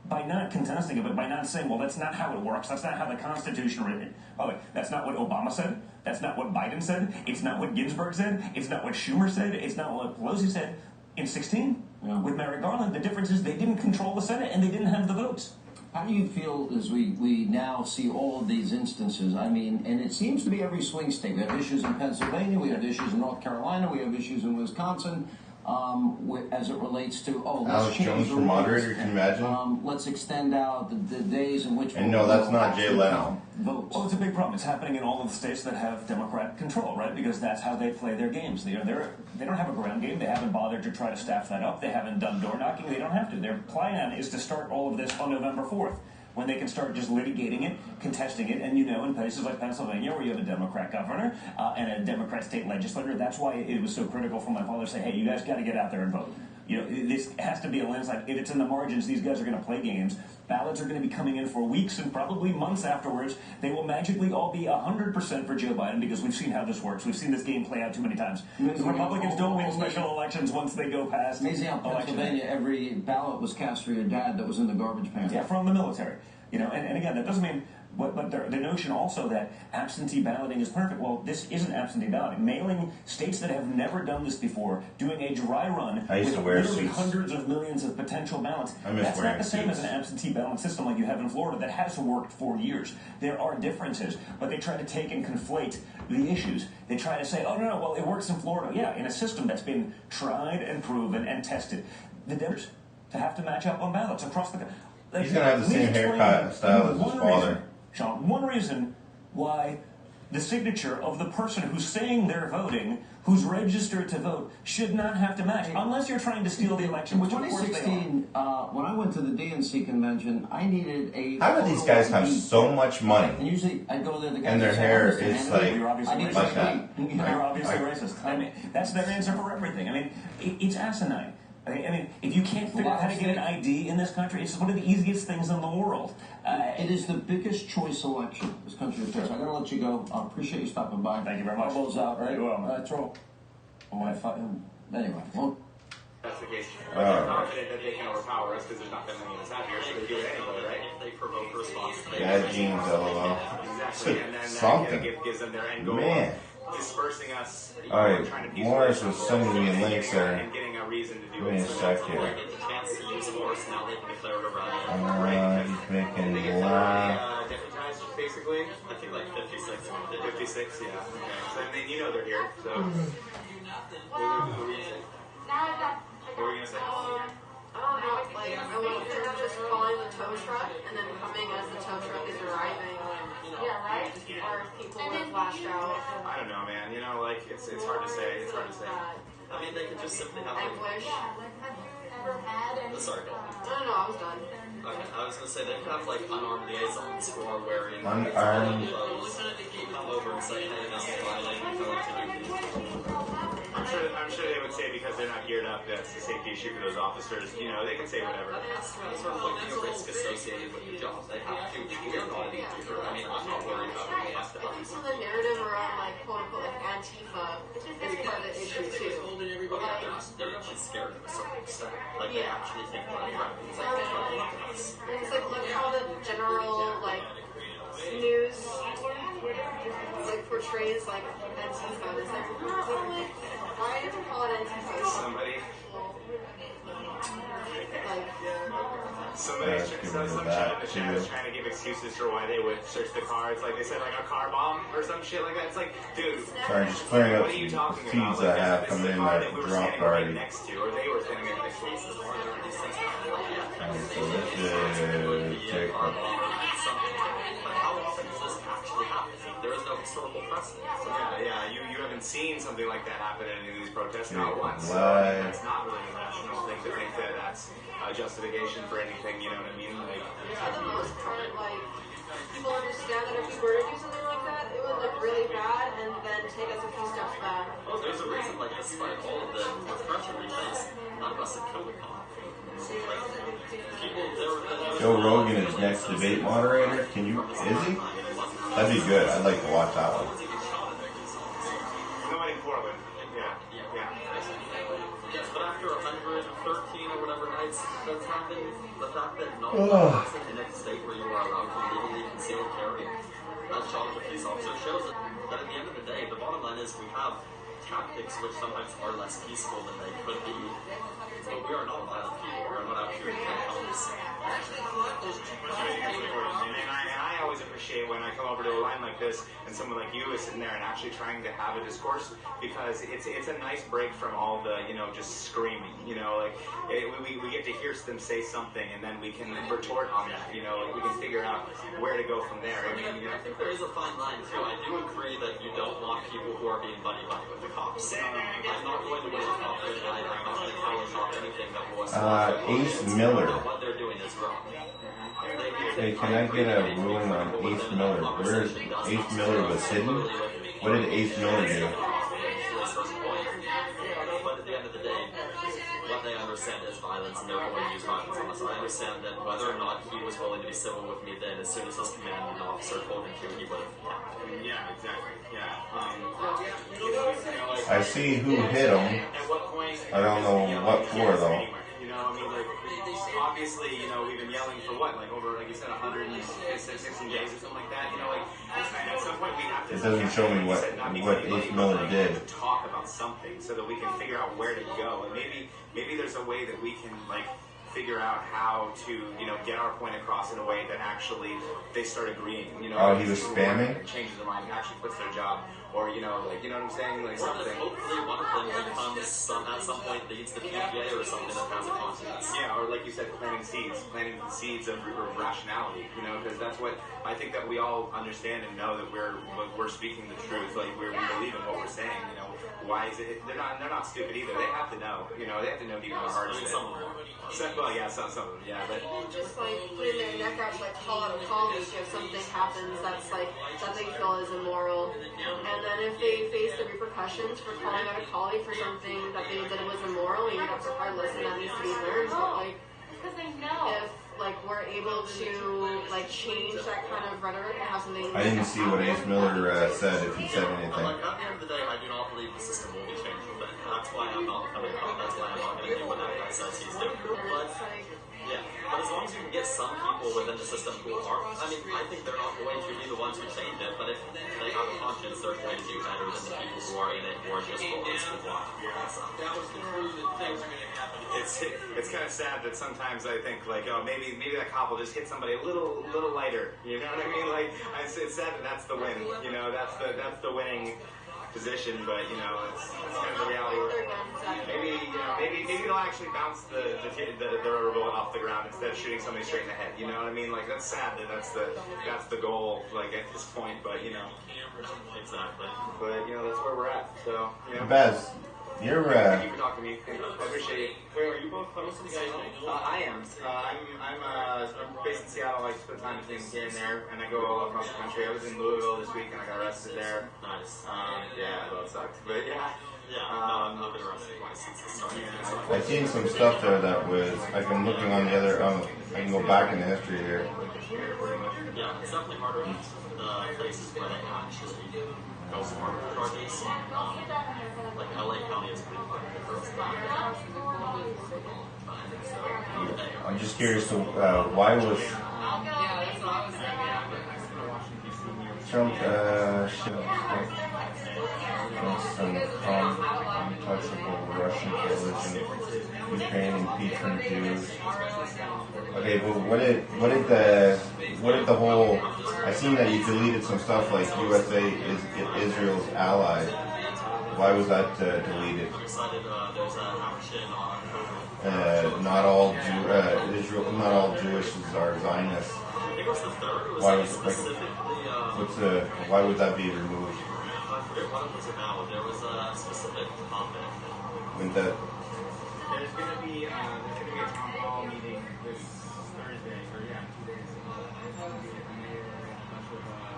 by not contesting it, but by not saying, well, that's not how it works. That's not how the Constitution written. Oh, that's not what Obama said. That's not what Biden said. It's not what Ginsburg said. It's not what Schumer said. It's not what Pelosi said. In 2016, with Merrick Garland, the difference is they didn't control the Senate and they didn't have the votes. How do you feel as we now see all of these instances? I mean, and it seems to be every swing state. We have issues in Pennsylvania. We have issues in North Carolina. We have issues in Wisconsin. As it relates to, let's change Jones the for rules. moderator, can you imagine? Let's extend out the days in which... And no, that's not Jay Leno. Well, it's a big problem. It's happening in all of the states that have Democrat control, right? Because that's how they play their games. They don't have a ground game. They haven't bothered to try to staff that up. They haven't done door knocking. They don't have to. Their plan is to start all of this on November 4th. When they can start just litigating it, contesting it, and in places like Pennsylvania where you have a Democrat governor and a Democrat state legislator, that's why it was so critical for my father to say, hey, you guys got to get out there and vote. This has to be a landslide. If it's in the margins, these guys are going to play games. Ballots are going to be coming in for weeks and probably months afterwards. They will magically all be 100% for Joe Biden because we've seen how this works. We've seen this game play out too many times. The Republicans don't win special elections once they go past amazing how Pennsylvania, every ballot was cast for your dad that was in the garbage pan. Yeah, from the military. And again, that doesn't mean, but the notion also that absentee balloting is perfect. Well, this isn't absentee balloting. Mailing states that have never done this before, doing a dry run with literally hundreds of millions of potential ballots. That's not the same as an absentee ballot system like you have in Florida that has worked for years. There are differences, but they try to take and conflate the issues. They try to say, oh, no, well, it works in Florida. Yeah, in a system that's been tried and proven and tested. The Democrats to have to match up on ballots across the country. He's going to have the same haircut style as his father. Sean, one reason why the signature of the person who's saying they're voting, who's registered to vote, should not have to match, unless you're trying to steal the election, which In of course they are. 2016, when I went to the DNC convention, I needed a... How do these guys have so much money? And usually, I'd go there, the guy And their would say, hair "Listen, is man, like, You're obviously I need like racist. that. You're obviously racist. I mean, that's their answer for everything. I mean, it's asinine. I mean, if you can't figure out how to get an ID in this country, it's one of the easiest things in the world. It is the biggest choice election this country has faced. I'm going to let you go. I appreciate you stopping by. Thank you very much. Elbows out, right? You're welcome. That's all. Anyway, well, That's the case. But they're confident that they can overpower us because there's not that many of us out here, so they do it anyway, right? If they provoke a response. Bad genes, LOL. Exactly. And then Something. that gives them their end goal. Man. Dispersing us. Alright, trying to piece Morris away was from sending me links there. and getting a reason to do Give me a it. sec here. chance to use force, now they can declare it a riot. He's making a lot. Deputized, basically. I think like 56. 56, yeah. Okay. So I mean, you know they're here. So. What were you saying? What were you gonna say? I don't know, like, I want them just calling the tow truck and then coming as the tow truck is arriving. Yeah, right? Or if people were flashed out. I don't know, man. You know, like, it's hard to say. It's hard to say. I mean, they could just simply have I like... wish. Sorry, go on. No, I was done. Okay, I was gonna say they could have like unarmed liaisons who are wearing Unarmed. clothes who come over and say, hey, this is violating code, can you please? I'm sure they would say because they're not geared up, that's a safety issue for those officers. You know, they can say whatever. That has to be sort of like the risk associated with the job. They have to we're not an intruder. I mean, I'm not worried about it. I think some of the narrative around, like, quote unquote, like, Antifa is part of the issue, too. They're actually scared of a certain extent. Like, they actually think we're threatened. Like, they're trying to look at us. And it's like, look how the general, like, news, like, portrays, like, Antifa. It's like, why did you call it Antifa? Somebody. Some shit in the chat is trying to give excuses for why they would search the car. It's like they said, like a car bomb or some shit like that. It's like, dude. Sorry, just clearing up what are you some talking feeds about? I have coming in that we were dropped standing right already. next to, or they were standing right next to. So this is Jacob. How often does this actually happen? There is no historical precedent. Yeah, you haven't seen something like that happen in any of these protests, not once. Live. That's not really a rational thing to think that that's a justification for anything, you know what I mean? Like, For the most part, like, people understand that if we were to do something like that, it would look really bad and then take us a few steps back. Well, there's a reason, like, despite all of the pressure we face, none of us have killed a cop. Joe Rogan is next debate moderator. Can you? Is he? That'd be good. I'd like to watch that one. no one in Portland. Yeah. Yes, but after 113 or whatever nights that's happened, the fact that not one person in a state where you are allowed to legally conceal carry, as shot at a police officer, shows that at the end of the day, the bottom line is we have tactics which sometimes are less peaceful than they could be, but we are not violent people. We are not out here to kill cops. And I always appreciate when I come over to a line like this and someone like you is sitting there and actually trying to have a discourse, because it's a nice break from all the, you know, just screaming, you know, like we get to hear them say something and then we can retort on that, you know, like we can figure out where to go from there. I mean, you know, I think there is a fine line too. I do agree that you don't want people who are being buddy-buddy with the cops. I'm not going to win a cop with I'm not going to challenge off anything that was Ace Miller. what they're doing is wrong. Hey, can I get a ruling on Ace Miller? Where is Ace Miller was hidden? What did Ace Miller do? But at the end of the day, what they understand is violence, and they're going to use violence on us. I understand that whether or not he was willing to be civil with me then, as soon as his commanding officer told him to, he would have kept. Yeah, exactly. Yeah. I see who hit him. I don't know what for though. You know, I mean, like, obviously, you know, we've been yelling for what, like over, like you said, 116 days or something like that. You know, like at some point we have to. It doesn't show me what Ace Miller did. Talk about something so that we can figure out where to go, and maybe there's a way that we can like figure out how to, you know, get our point across in a way that actually they start agreeing. You know, Oh, he was spamming? Changes their mind, actually quits their job, or you know, like, you know what I'm saying, like something. Hopefully, one of them becomes at some point leads the PGA or something that has a conscience. Yeah, or like you said, planting the seeds of rationality. You know, because that's what I think that we all understand and know that we're speaking the truth. Like we believe in what we're saying. You know, why is it? They're not stupid either. They have to know. You know, they have to know deep in their hearts. Some of them. Well, yeah, some of them. Yeah, but just like putting their neck out to like call out a college if something happens that's like that they feel is immoral, and then if they face the repercussions for calling out a colleague for something that they did was immoral, maybe that's a hard lesson that needs to be learned. But like, if like we're able to like change that kind of rhetoric and have something. I didn't see what Ace Miller said, if he said anything. Like, at the end of the day, I do not believe the system will be changed. But that's why I'm not coming out. That's why I'm not going to do what that guy says he's doing. But yeah, but as long as you can get some people within the system who are, I mean, I think they're not going to be the ones who change it. But if they have a conscience, they're going to do better than the people who are in it, who are just boys who want. That was the truth that things are going to happen. It's kind of sad that sometimes I think like, oh, maybe that cop will just hit somebody a little lighter. You know what I mean? Like it's sad that that's the win. You know, that's the winning position. But you know, it's kind of the reality. Maybe they'll actually bounce the rubber bullet off the ground instead of shooting somebody straight in the head. You know what I mean? Like that's sad that that's the goal. Like at this point, but you know, exactly. But you know, that's where we're at. So you know. Bez, you're Thank you for talking to me. I appreciate it. Wait, are you both from Seattle? I am. I'm based in Seattle. I spend time between here and there, and I go all across the country. I was in Louisville this week, and I got arrested there. Nice. Yeah, well, it sucked, but yeah. Yeah, I've been arrested twice since the start. I've seen some stuff there that was. I've been looking on the other. I can go back in the history here. Yeah, it's definitely harder in the places where they actually go for charges. Like LA County is pretty hard for I'm just curious. So, why was Trump some untouchable Russian collusion, Ukraine impeachment Jews? Okay, but what did the whole? I seen that you deleted some stuff like USA is Israel's ally. Why was that deleted? Not all Israel, not all Jewish are Zionists. Why was why would that be removed? I forget what it was about. There was a specific topic. When that. There's gonna be a town hall meeting this Thursday, or yeah, 2 days.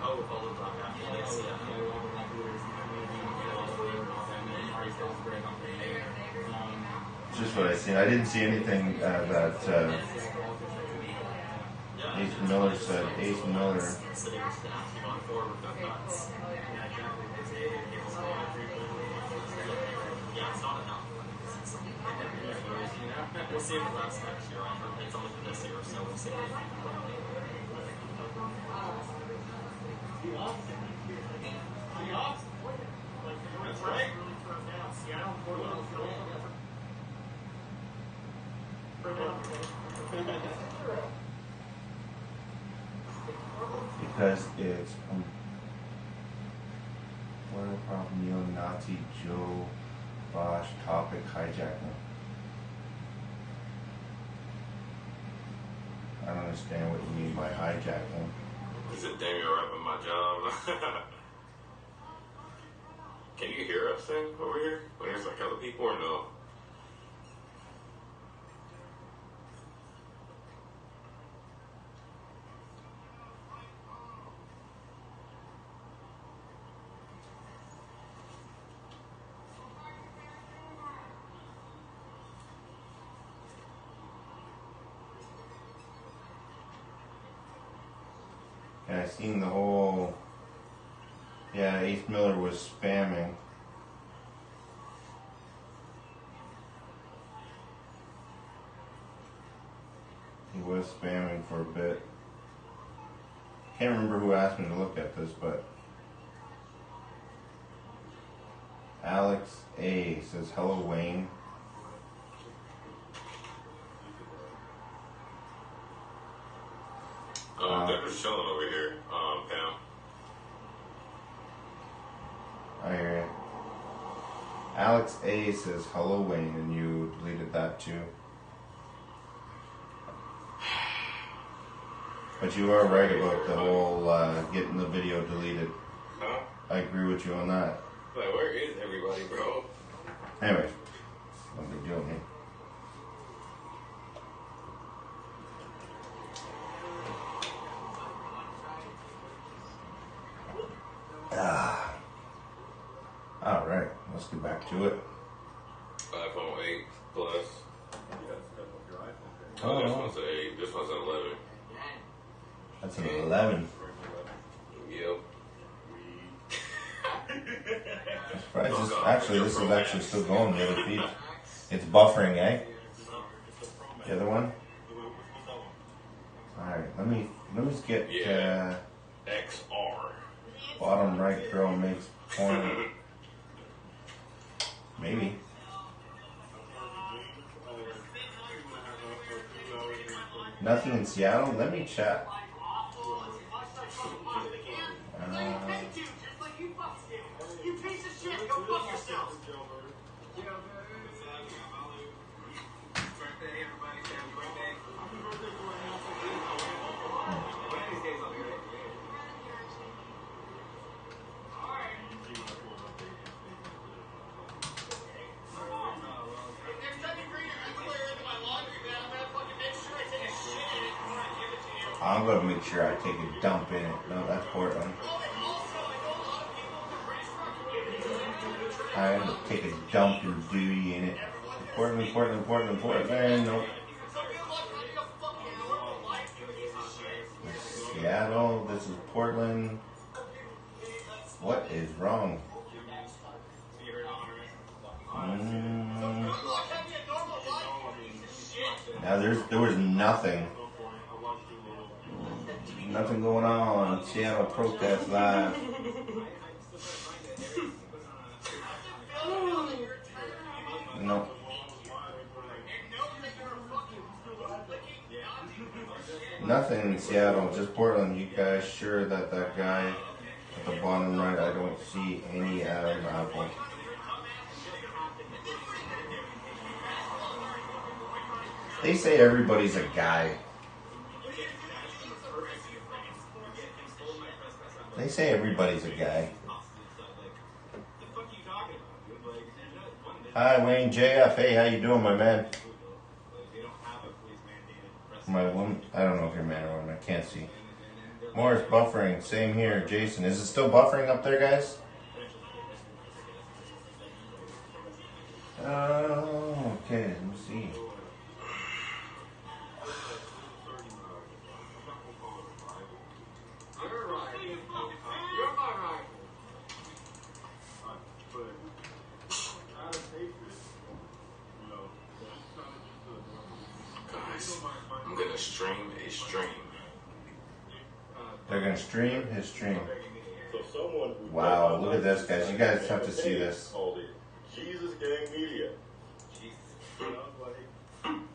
Oh, with all the black athletes, yeah. Just what I seen. I didn't see anything that Ace Miller said. Ace Miller. Yeah, it's not enough. We'll see if it lasts next year. It's only for this year, so we'll see. That's right. Because it's what a problem neo-Nazi Joe Bosch topic hijacking. I don't understand what you mean by hijacking. Is it damn alright with my job? Can you hear us then over here? When there's like other people or no? And I seen the whole. Yeah, Ace Miller was spamming. He was spamming for a bit. Can't remember who asked me to look at this, but Alex A says, "Hello, Wayne." Alex A says hello Wayne, and you deleted that too. But you are right about the whole getting the video deleted. Huh? I agree with you on that. Like, where is everybody, bro? Anyway, what are we doing here? All right, let's get back to it. iPhone 8 Plus. Oh, this one's an 8. This one's an 11. That's an 11. Yep. I'm surprised actually, this is actually still going, the other feed. It's buffering, eh? The other one? Alright, let me just get XR. bottom right girl makes porn. Maybe. Nothing in Seattle? Let me check. You piece of shit, go fuck yourself. I'm gonna make sure I take a dump in it. No, that's Portland. I have to take a dump and duty in it. Portland. Nope. Seattle. This is Portland. What is wrong? Now there was nothing. Nothing going on. Seattle protest live. No. Nothing in Seattle, just Portland. You guys sure that guy at the bottom right, I don't see any Adam Apple. They say everybody's a guy. They say everybody's a guy. Hi Wayne, JF, hey, how you doing, my man? My woman, I don't know if you're man or woman, I can't see. Morris buffering, same here. Jason, is it still buffering up there, guys? Okay, let me see. I'm gonna stream a stream. They're gonna stream his stream. Wow, look at this, guys. You guys have to see this. Jesus Gang Media.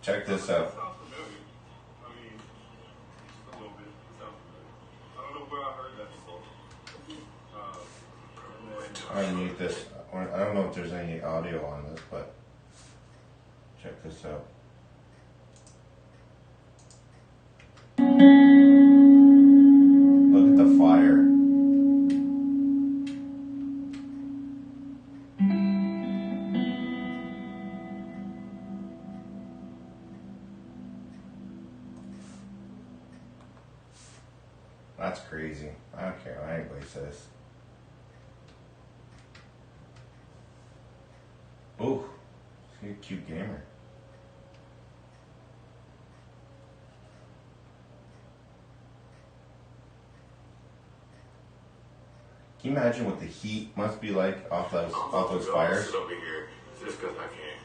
Check this out. I'll mute this. I don't know if there's any audio on this, but check this out. Look at the fire. That's crazy. I don't care what anybody says. Ooh, she's a cute gamer. Can you imagine what the heat must be like off those fires? Over here just because I can.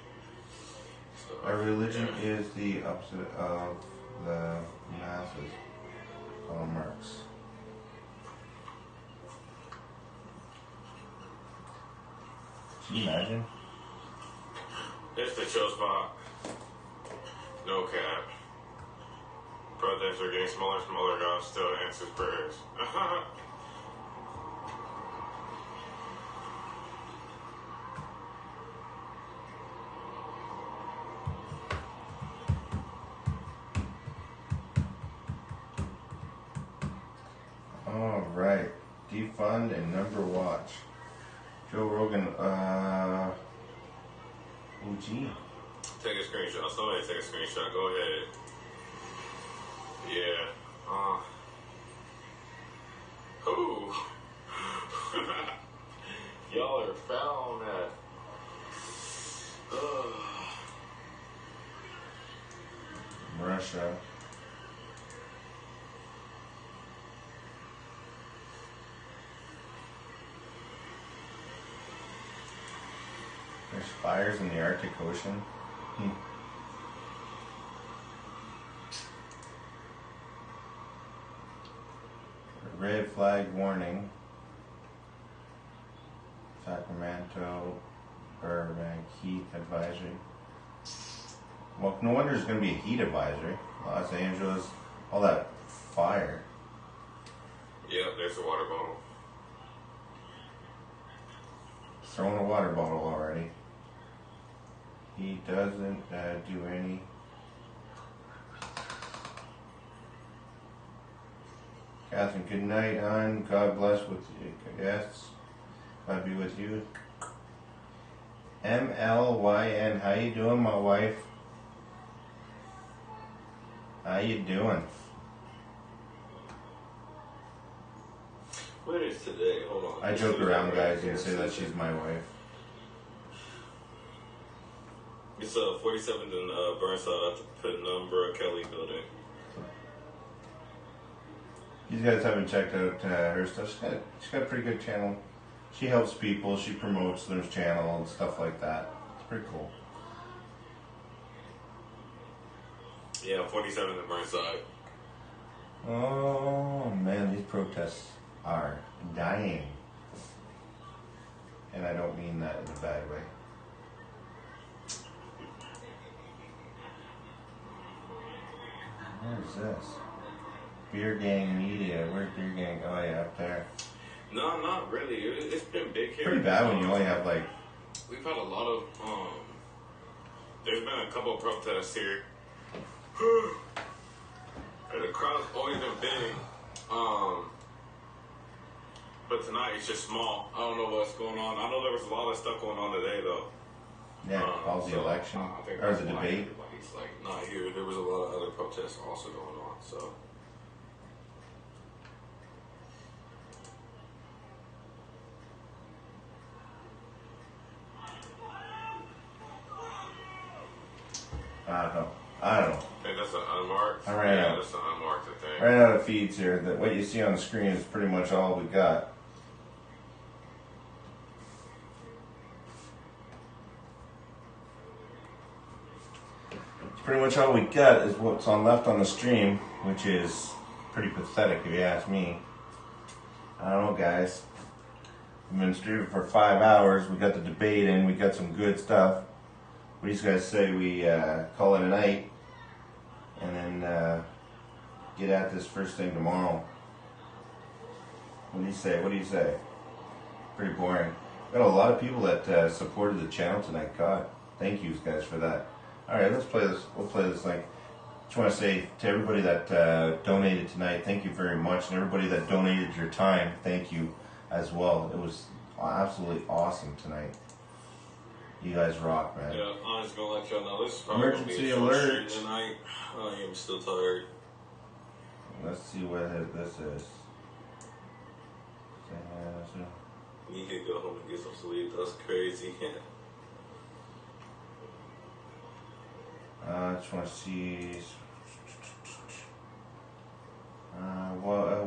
Our religion is the opposite of the masses. Karl Marx. Can you imagine? It's the chill spot. No cap. Projects are getting smaller and smaller. God still answers prayers. defund and number watch. Joe Rogan, oh gee. Take a screenshot. Somebody take a screenshot. Go ahead. Yeah. Ooh. Y'all are foul on that. Russia. There's fires in the Arctic Ocean. Red flag warning. Sacramento, Burbank, heat advisory. Well, no wonder there's going to be a heat advisory. Los Angeles, all that fire. Yep, there's a water bottle. Throwing a water bottle already. He doesn't do any. Catherine, good night, hon. God bless with you. Yes. God be with you. MLYN, how you doing, my wife? How you doing? What is today? Hold on. I joke around, guys, and say that she's my wife. It's 47th and Burnside at the Penumbra Kelly building. You guys haven't checked out her stuff. She's got a pretty good channel. She helps people. She promotes their channel and stuff like that. It's pretty cool. Yeah, 47th and Burnside. Oh man, these protests are dying, and I don't mean that in a bad way. What is this? Beer Gang Media. Where's Beer Gang? Oh yeah, up there. No, not really. It's been big here. Pretty bad when you only have like. We've had a lot of. There's been a couple of protests here. And the crowd's always been big. But tonight it's just small. I don't know what's going on. I know there was a lot of stuff going on today though. Yeah, called the election or the debate. It's like not here. There was a lot of other protests also going on. So. I don't know. I think that's an unmarked. I ran out. That's an unmarked, I think. Ran out of feeds here. That what you see on the screen is pretty much all we got. Pretty much all we got is what's on left on the stream, which is pretty pathetic if you ask me. I don't know, guys. We've been streaming for 5 hours. We got the debate in. We got some good stuff. What do you guys say we call it a night and then get at this first thing tomorrow? What do you say? What do you say? Pretty boring. Got a lot of people that supported the channel tonight. God, thank you guys for that. All right, let's play this. We'll play this thing. Just want to say to everybody that donated tonight, thank you very much, and everybody that donated your time, thank you as well. It was absolutely awesome tonight. You guys rock, man. Yeah, I'm just gonna let y'all know this is probably Emergency gonna be a short alert. stream tonight. I am still tired. Let's see what this is. You could go home and get some sleep. That's crazy. Just want to see.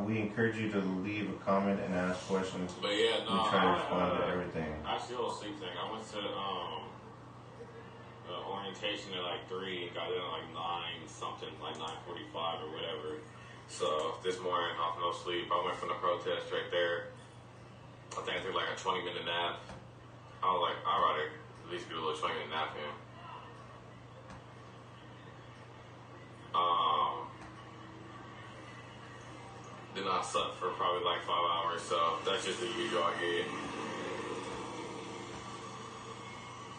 We encourage you to leave a comment and ask questions. But yeah, no, we try to respond to everything. Actually, the whole sleep thing. I went to orientation at like 3 and got in at like 9 something, like 9:45 or whatever. So this morning, off no sleep. I went from the protest right there. I think I took like a 20-minute nap. I was like, I'd rather at least get a little 20-minute nap in. Then I slept for probably like 5 hours, so that's just the usual I get.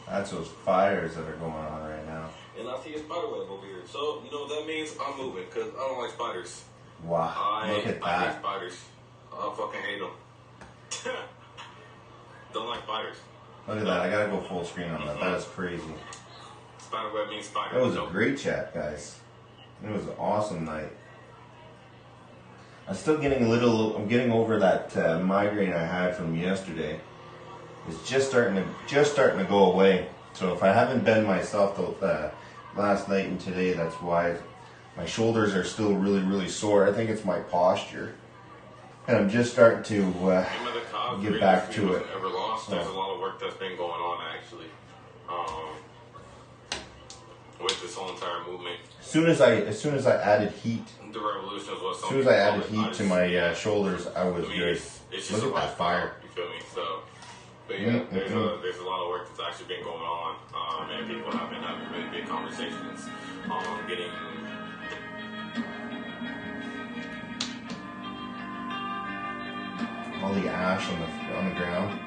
That's those fires that are going on right now. And I see a spider web over here. So, you know what that means? I'm moving, because I don't like spiders. Wow, look at I hate that. spiders. I fucking hate them. Don't like spiders. Look at that. I gotta go full screen on that. That is crazy. Spiderweb means spider. That was a great chat, guys. It was an awesome night. I'm still getting I'm getting over that migraine I had from yesterday. It's just starting to go away. So if I haven't been myself last night and today, that's why my shoulders are still really, really sore. I think it's my posture. And I'm just starting to get back to it. Ever lost? There's a lot of work that's been going on actually, with this whole entire movement. As soon as I added heat, the revolution was as soon as I added heat to my shoulders, I was good. Look at that fire. You feel me? So, but yeah, there's a lot of work that's actually been going on, and people have been having really big conversations on getting. All the ash on the ground.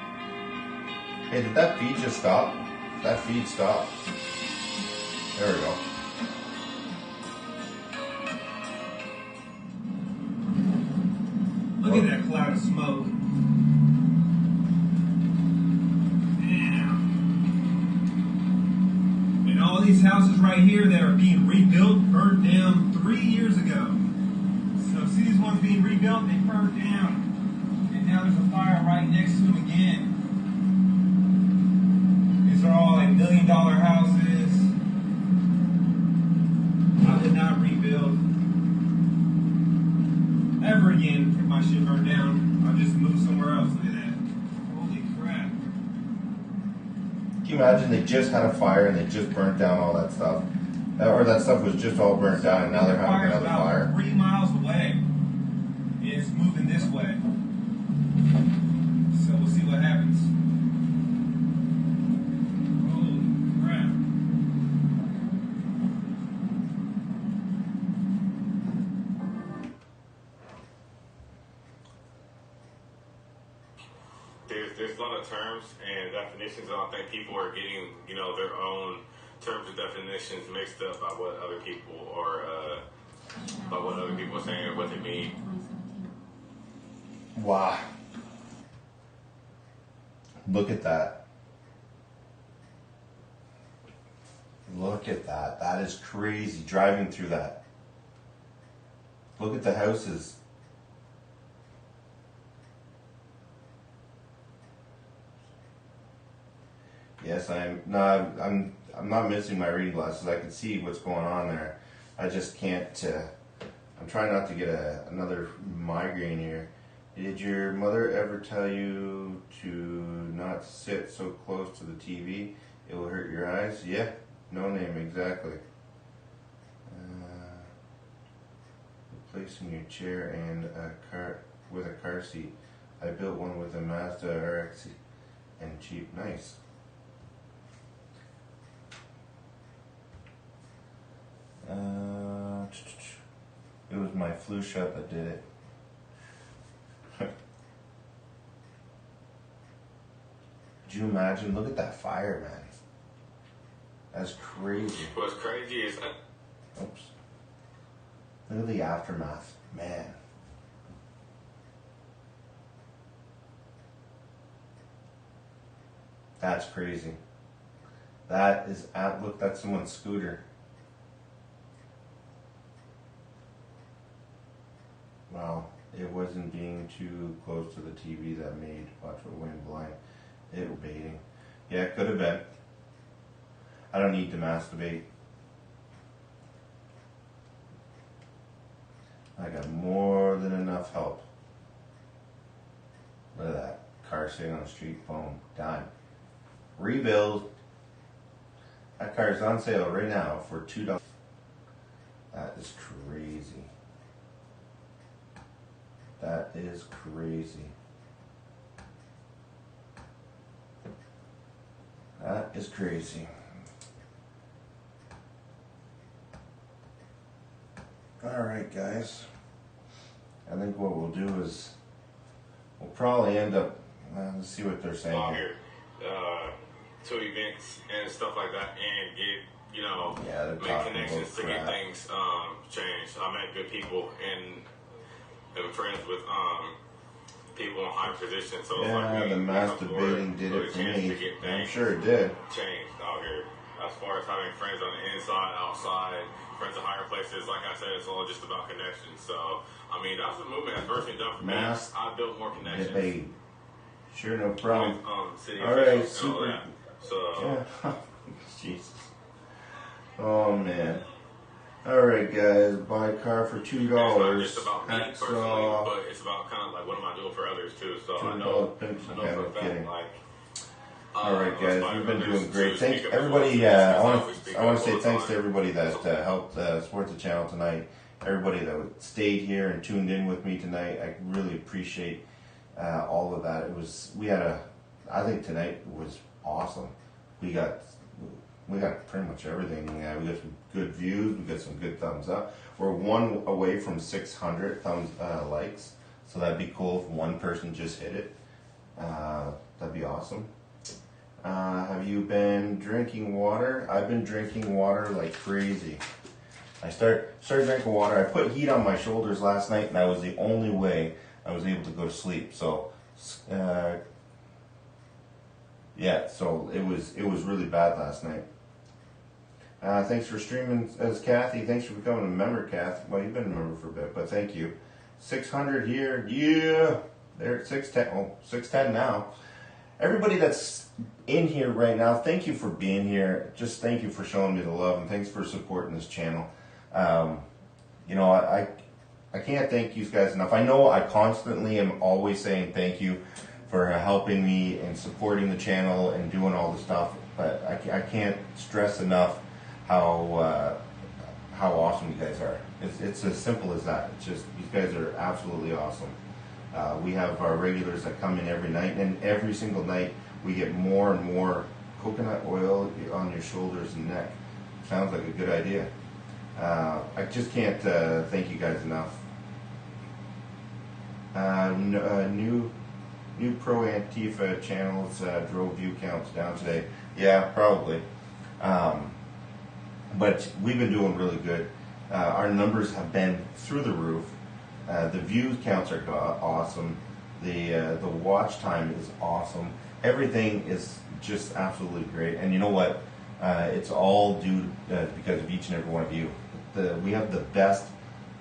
Hey, did that feed just stop? That feed stopped. There we go. Look at that cloud of smoke. Damn. And all these houses right here that are being rebuilt burned down 3 years ago. So see these ones being rebuilt, they burned down. And now there's a fire right next to them again. These are all like $1 million houses. I did not rebuild ever again if my shit burned down. I'll just move somewhere else. Look at that. Holy crap. Can you imagine they just had a fire and they just burnt down all that stuff? Or that stuff was just all burnt down and now they're having another fire. 3 miles away. It's moving this way. So we'll see what happens. Holy crap. There's a lot of terms and definitions, and I think people are getting, their own terms and definitions mixed up by what other people are saying or what they mean. Wow. Look at that. Look at that. That is crazy driving through that. Look at the houses. Yes, I'm not missing my reading glasses. I can see what's going on there. I just can't. I'm trying not to get another migraine here. Did your mother ever tell you to not sit so close to the TV? It will hurt your eyes. Yeah, no name exactly. Replacing your chair and a car with a car seat. I built one with a Mazda RX and cheap. Nice. It was my flu shot that did it. Could you imagine? Look at that fire, man. That's crazy. What's crazy is oops. Look at the aftermath, man. That's crazy. That is look, that's someone's scooter. Wow, it wasn't being too close to the TV that made Watch What Went blind. It was baiting. Yeah, it could have been. I don't need to masturbate. I got more than enough help. Look at that. Car sitting on the street, boom, done. Rebuild. That car is on sale right now for $2. That is crazy. That is crazy. That is crazy. Alright, guys. I think what we'll do is we'll probably end up, let's see what they're saying here. To events and stuff like that and get, yeah, make connections to get things changed. I met good people and am friends with people in high positions. So it's Yeah, like the masturbating did it for me. I'm sure it did. Changed out here. As far as having friends on the inside, outside, friends in higher places, like I said, it's all just about connections. So, I mean, that's the movement that's personally done for me. I built more connections. Debate. Sure, no problem. City all right, officials and all super. that. So, Yeah. Jesus. Oh man. All right, guys, buy a car for $2. it's not just about me personally, but it's about kind of like what am I doing for others too. So I know for a fact, like. All right, guys, we've been doing great. Thanks, everybody. I want to say thanks to everybody that helped support the channel tonight. Everybody that stayed here and tuned in with me tonight. I really appreciate all of that. I think tonight was awesome. We got pretty much everything. We got some good views. We got some good thumbs up. We're one away from 600 likes, so that'd be cool if one person just hit it. That'd be awesome. Have you been drinking water? I've been drinking water like crazy. I started drinking water. I put heat on my shoulders last night, and that was the only way I was able to go to sleep. So, yeah. So it was really bad last night. Thanks for streaming as Kathy. Thanks for becoming a member, Kath. Well, you've been a member for a bit, but thank you. 600 here. Yeah. They're at 610. Oh, 610 now. Everybody that's in here right now, thank you for being here. Just thank you for showing me the love, and thanks for supporting this channel. I can't thank you guys enough. I know I constantly am always saying thank you for helping me and supporting the channel and doing all the stuff, but I can't stress enough how awesome you guys are. It's as simple as that. It's just, you guys are absolutely awesome. We have our regulars that come in every night, and every single night we get more and more coconut oil on your shoulders and neck. Sounds like a good idea. I just can't thank you guys enough. New Pro Antifa channels drove view counts down today. Yeah, probably. But we've been doing really good. Our numbers have been through the roof. The view counts are awesome. The watch time is awesome. Everything is just absolutely great. And you know what? It's all due because of each and every one of you. We have the best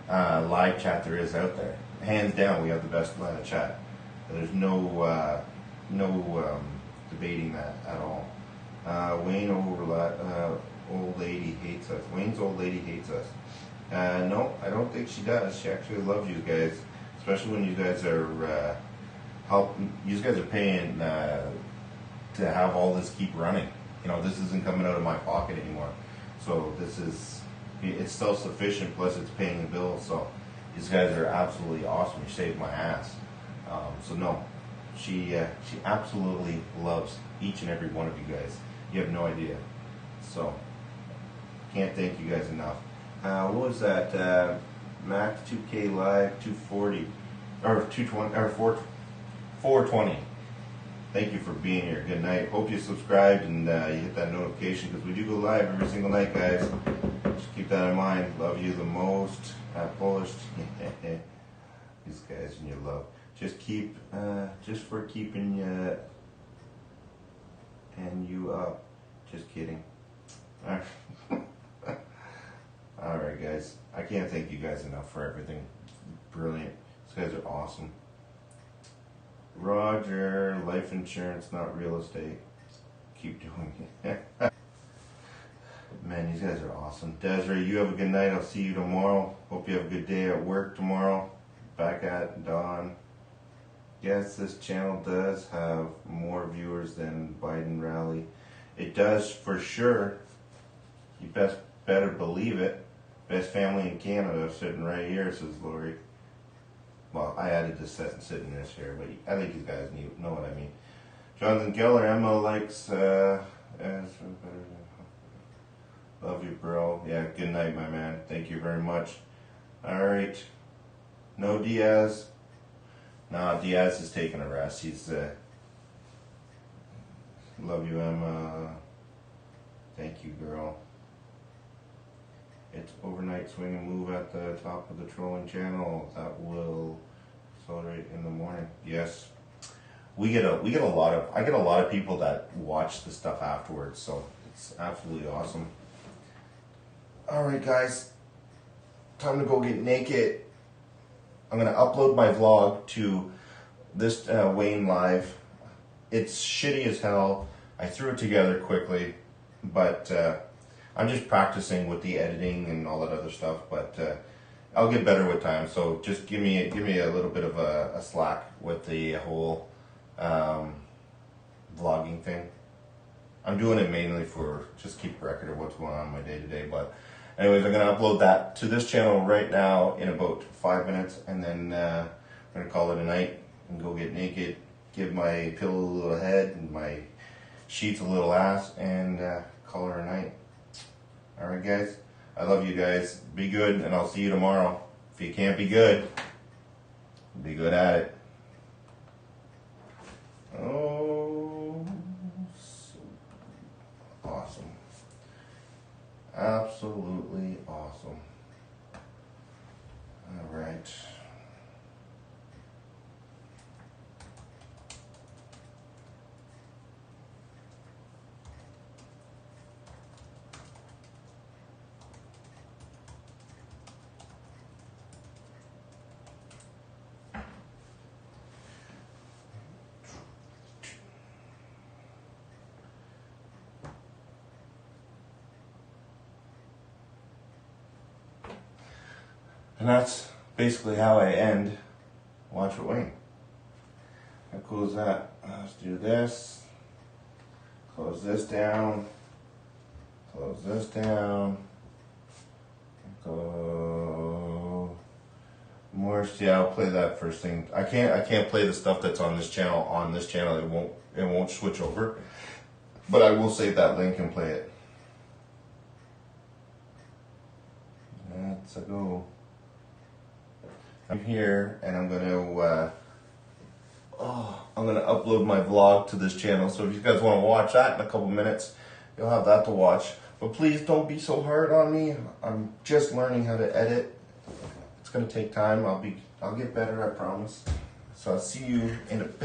live chat there is out there. Hands down, we have the best chat. There's no debating that at all. Wayne old lady hates us. Wayne's old lady hates us. No, I don't think she does. She actually loves you guys, especially when you guys are you guys are paying to have all this keep running. You know, this isn't coming out of my pocket anymore. So it's self-sufficient, plus it's paying the bills. So these guys are absolutely awesome. You saved my ass. So no, she absolutely loves each and every one of you guys. You have no idea. So can't thank you guys enough. What was that? Max 2K Live 240 or 220 or 420. Thank you for being here. Good night. Hope you subscribed and you hit that notification, because we do go live every single night, guys. Just keep that in mind. Love you the most. Polished. These guys and your love. Just for keeping you and you up. Just kidding. Alright, guys. I can't thank you guys enough for everything. Brilliant. These guys are awesome. Roger, life insurance, not real estate. Keep doing it. Man, these guys are awesome. Desiree, you have a good night. I'll see you tomorrow. Hope you have a good day at work tomorrow. Back at dawn. Yes, this channel does have more viewers than Biden rally. It does for sure. You better believe it. Best family in Canada sitting right here, says Lori. Well, I added this sitting this here, but I think you guys know what I mean. Jonathan Geller, Emma likes, love you, bro. Yeah, good night, my man. Thank you very much. Alright. No Diaz. Nah, Diaz is taking a rest. He's, love you, Emma. Thank you, girl. It's overnight swing and move at the top of the trolling channel. That will Accelerate in the morning. Yes. I get a lot of people that watch the stuff afterwards, so it's absolutely awesome. Alright guys, time to go get naked. I'm gonna upload my vlog to this Wayne Live. It's shitty as hell. I threw it together quickly, but I'm just practicing with the editing and all that other stuff, but I'll get better with time, so just give me a little bit of a slack with the whole vlogging thing. I'm doing it mainly for just keep record of what's going on in my day to day, but anyways, I'm going to upload that to this channel right now in about 5 minutes, and then I'm going to call it a night and go get naked, give my pillow a little head and my sheets a little ass, and call her a night. Alright guys, I love you guys. Be good, and I'll see you tomorrow. If you can't be good, be good at it. Oh, so awesome. Absolutely awesome. All right. And that's basically how I end Watch What Wayne. How cool is that? Let's do this. Close this down. Close this down. Go. More. Yeah, I'll play that first thing. I can't play the stuff that's on this channel. It won't switch over. But I will save that link and play it. Let's go. I'm here, and I'm gonna upload my vlog to this channel. So if you guys want to watch that in a couple minutes, you'll have that to watch. But please don't be so hard on me. I'm just learning how to edit. It's gonna take time. I'll get better, I promise. So I'll see you in a bit.